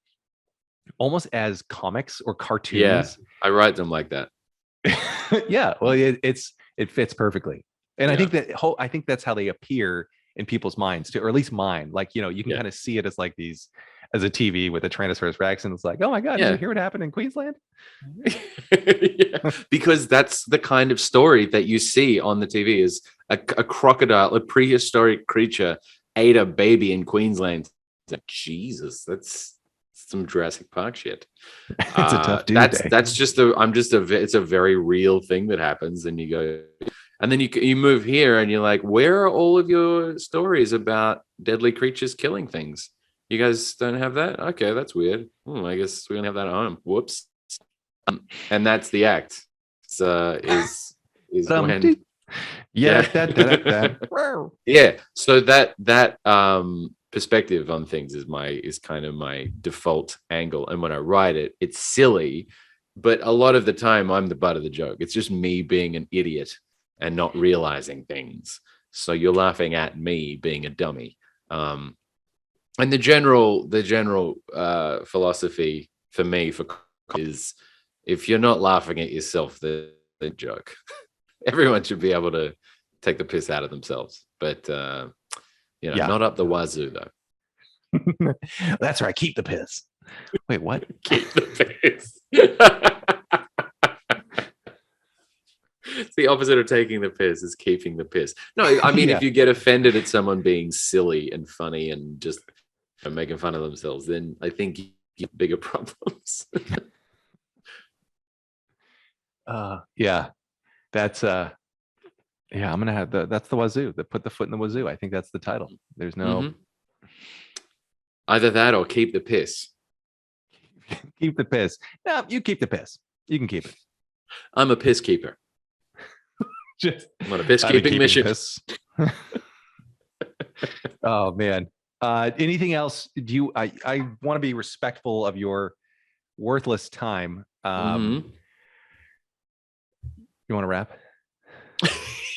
Speaker 1: almost as comics or
Speaker 2: Yeah.
Speaker 1: cartoons.
Speaker 2: I write them like that.
Speaker 1: Yeah, well, it fits perfectly, and
Speaker 2: Yeah.
Speaker 1: I think that's how they appear in people's minds too, or at least mine. Like you know, you can
Speaker 2: Yeah.
Speaker 1: kind of see it as like these as a TV with a Tyrannosaurus Rex, and it's like, oh my god, did you
Speaker 2: Yeah.
Speaker 1: hear what happened in Queensland?
Speaker 2: Yeah. Because that's the kind of story that you see on the TV is a crocodile, a prehistoric creature ate a baby in Queensland. It's like, Jesus, that's some Jurassic Park shit.
Speaker 1: It's a tough Tuesday.
Speaker 2: That's just it's a very real thing that happens. And you go, and then you move here and you're like, where are all of your stories about deadly creatures killing things? You guys don't have that? Okay, that's weird. I guess we don't have that at home. Whoops. And that's the act. Is when
Speaker 1: Yeah,
Speaker 2: yeah. Yeah. So that perspective on things is kind of my default angle. And when I write it, it's silly, but a lot of the time I'm the butt of the joke. It's just me being an idiot and not realizing things. So you're laughing at me being a dummy. And the general philosophy for me is if you're not laughing at yourself, the joke. Everyone should be able to take the piss out of themselves, but
Speaker 1: Yeah.
Speaker 2: not up the wazoo though.
Speaker 1: That's right. Keep the piss. Wait, what?
Speaker 2: Keep the piss. It's the opposite of taking the piss is keeping the piss. No, I mean,
Speaker 1: Yeah.
Speaker 2: if you get offended at someone being silly and funny and just making fun of themselves, then I think you have bigger problems.
Speaker 1: Yeah. That's yeah, I'm gonna have that's the wazoo, that put the foot in the wazoo. I think that's the title. There's no
Speaker 2: Either that or keep the piss.
Speaker 1: keep the piss. No, you keep the piss. You can keep it.
Speaker 2: I'm a piss keeper.
Speaker 1: Just
Speaker 2: I'm on a piss keeping mission.
Speaker 1: piss. Oh man. Anything else? I want to be respectful of your worthless time. You want to wrap?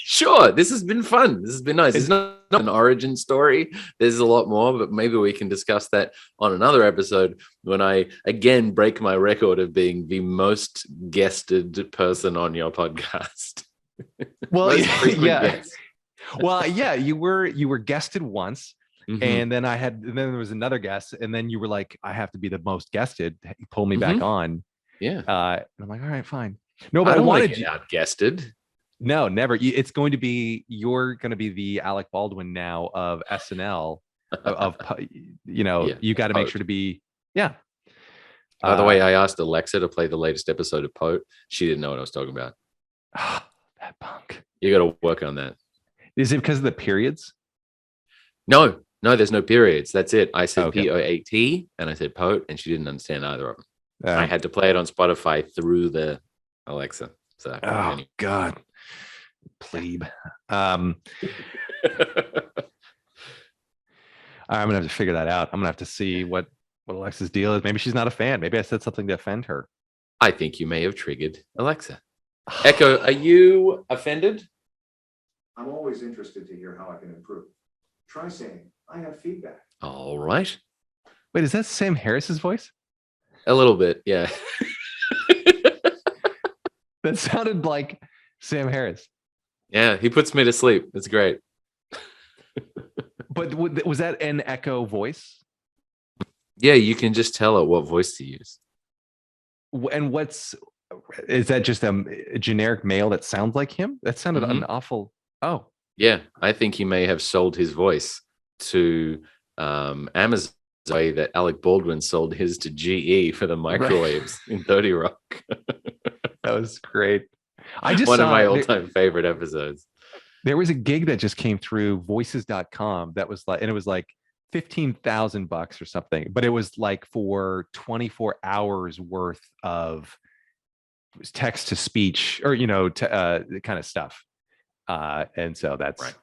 Speaker 2: Sure, this has been fun. This has been nice. It's not an origin story. There's a lot more, but maybe we can discuss that on another episode when I again break my record of being the most guested person on your podcast.
Speaker 1: Well, yeah.
Speaker 2: Guest.
Speaker 1: Well, yeah, you were guested once, and then then there was another guest, and then you were like, I have to be the most guested. You pull me back on.
Speaker 2: Yeah.
Speaker 1: And I'm like, all right, fine. No, but
Speaker 2: I don't want to
Speaker 1: wanted
Speaker 2: get outguested.
Speaker 1: No, never. It's going to be, you're going to be the Alec Baldwin now of SNL. You got to make sure to be, yeah.
Speaker 2: By the way, I asked Alexa to play the latest episode of POAT. She didn't know what I was talking about.
Speaker 1: That punk.
Speaker 2: You got to work on that.
Speaker 1: Is it because of the periods?
Speaker 2: No, there's no periods. That's it. I said POAT and I said POAT, and she didn't understand either of them. I had to play it on Spotify through the Alexa. So, anyway.
Speaker 1: God. Plebe. I'm gonna have to figure that out. I'm gonna have to see what Alexa's deal is. Maybe she's not a fan. Maybe I said something to offend her.
Speaker 2: I think you may have triggered Alexa. Echo, are you offended?
Speaker 3: I'm always interested to hear how I can improve. Try saying, I have feedback.
Speaker 2: All right.
Speaker 1: Wait, is that Sam Harris's voice?
Speaker 2: A little bit, yeah.
Speaker 1: That sounded like Sam Harris.
Speaker 2: Yeah, he puts me to sleep. It's great.
Speaker 1: But was that an Echo voice?
Speaker 2: Yeah, you can just tell it what voice to use.
Speaker 1: And is that just a generic male that sounds like him? That sounded an awful. Oh,
Speaker 2: yeah. I think he may have sold his voice to Amazon the way that Alec Baldwin sold his to GE for the microwaves in 30 Rock.
Speaker 1: That was great.
Speaker 2: One of my all-time favorite episodes.
Speaker 1: There was a gig that just came through voices.com that was like, and it was like $15,000 or something, but it was like for 24 hours worth of text to speech or, kind of stuff. And so that's right.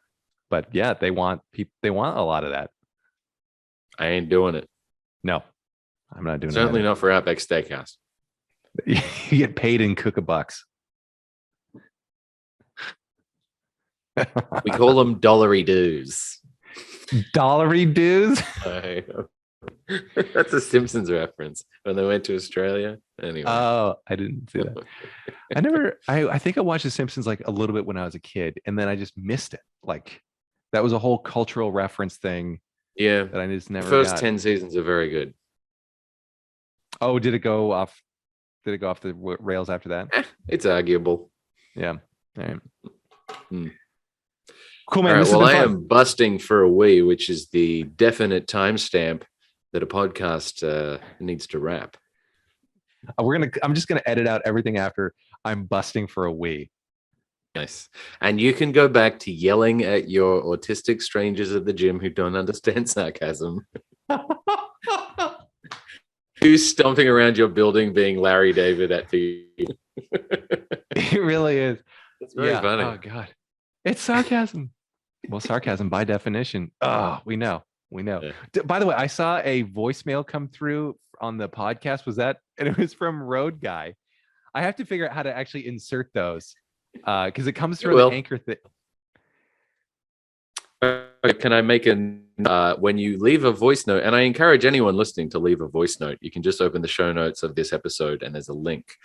Speaker 1: But yeah, they want a lot of that.
Speaker 2: I ain't doing it.
Speaker 1: No, I'm not doing it.
Speaker 2: Certainly not for Outback Steakhouse.
Speaker 1: You get paid in cook-a-bucks.
Speaker 2: We call them dollary dues.
Speaker 1: Dollary dues?
Speaker 2: That's a Simpsons reference when they went to Australia. Anyway.
Speaker 1: Oh, I didn't see that. I think I watched The Simpsons like a little bit when I was a kid, and then I just missed it. Like that was a whole cultural reference thing.
Speaker 2: Yeah.
Speaker 1: That I just never
Speaker 2: The first
Speaker 1: got.
Speaker 2: 10 seasons are very good.
Speaker 1: Oh, did it go off the rails after that?
Speaker 2: It's arguable.
Speaker 1: Yeah. All right. Cool, man.
Speaker 2: All right, well, I am busting for a wee, which is the definite timestamp that a podcast needs to wrap.
Speaker 1: I'm just gonna edit out everything after I'm busting for a wee.
Speaker 2: Nice. And you can go back to yelling at your autistic strangers at the gym who don't understand sarcasm. Who's stomping around your building being Larry David at the
Speaker 1: It really is.
Speaker 2: It's very funny.
Speaker 1: Oh God. It's sarcasm. Well, sarcasm by definition. Oh, we know. Yeah. By the way, I saw a voicemail come through on the podcast. And it was from Road Guy. I have to figure out how to actually insert those because it comes through the anchor thing.
Speaker 2: Can I make when you leave a voice note, and I encourage anyone listening to leave a voice note, you can just open the show notes of this episode and there's a link.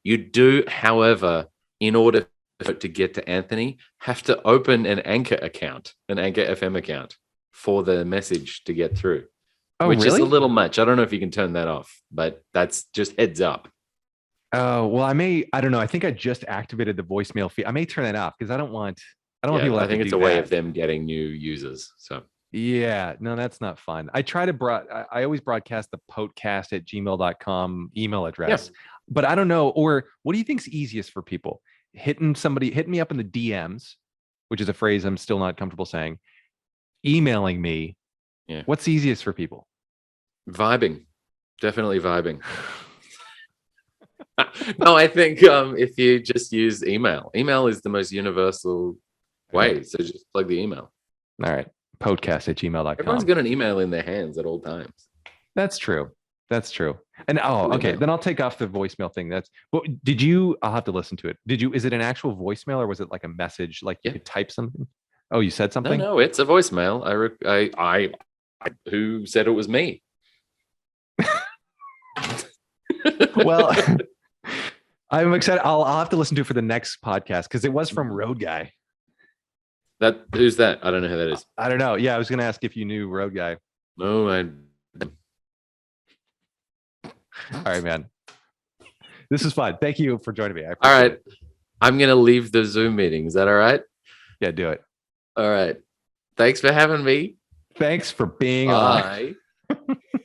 Speaker 2: You do, however, in order to get to Anthony, have to open an Anchor account, an Anchor FM account for the message to get through, which is a little much. I don't know if you can turn that off, but that's just heads up.
Speaker 1: Oh, well, I don't know. I think I just activated the voicemail feed. I may turn that off because I don't want people.
Speaker 2: I think it's a way of them getting new users. So
Speaker 1: yeah, no, that's not fun. I try to I always broadcast the podcast@gmail.com email address, but I don't know. Or what do you think's easiest for people? Hitting me up in the DMs, which is a phrase I'm still not comfortable saying. Emailing me.
Speaker 2: Yeah.
Speaker 1: What's easiest for people?
Speaker 2: Vibing. Definitely vibing. No, I think if you just use email is the most universal way. So just plug the email.
Speaker 1: All right. podcast@gmail.com.
Speaker 2: Everyone's got an email in their hands at all times.
Speaker 1: That's true. That's true. And
Speaker 2: Really
Speaker 1: okay.
Speaker 2: now.
Speaker 1: Then I'll take off the voicemail thing. But I'll have to listen to it. is it an actual voicemail or was it like a message? Like you
Speaker 2: Yeah.
Speaker 1: could type something? Oh, you said
Speaker 2: No,
Speaker 1: something?
Speaker 2: no, it's a voicemail. I who said it was me?
Speaker 1: Well, I'm excited. I'll have to listen to it for the next podcast because it was from Road Guy.
Speaker 2: Who's that? I don't know who that is.
Speaker 1: I don't know. Yeah, I was going to ask if you knew Road Guy.
Speaker 2: No,
Speaker 1: All right, man. This is fun. Thank you for joining me. I
Speaker 2: all
Speaker 1: appreciate
Speaker 2: right.
Speaker 1: it.
Speaker 2: I'm gonna leave the Zoom meeting. Is that all right?
Speaker 1: Yeah, do it.
Speaker 2: All right. Thanks for having me.
Speaker 1: Thanks for being on.
Speaker 2: Bye.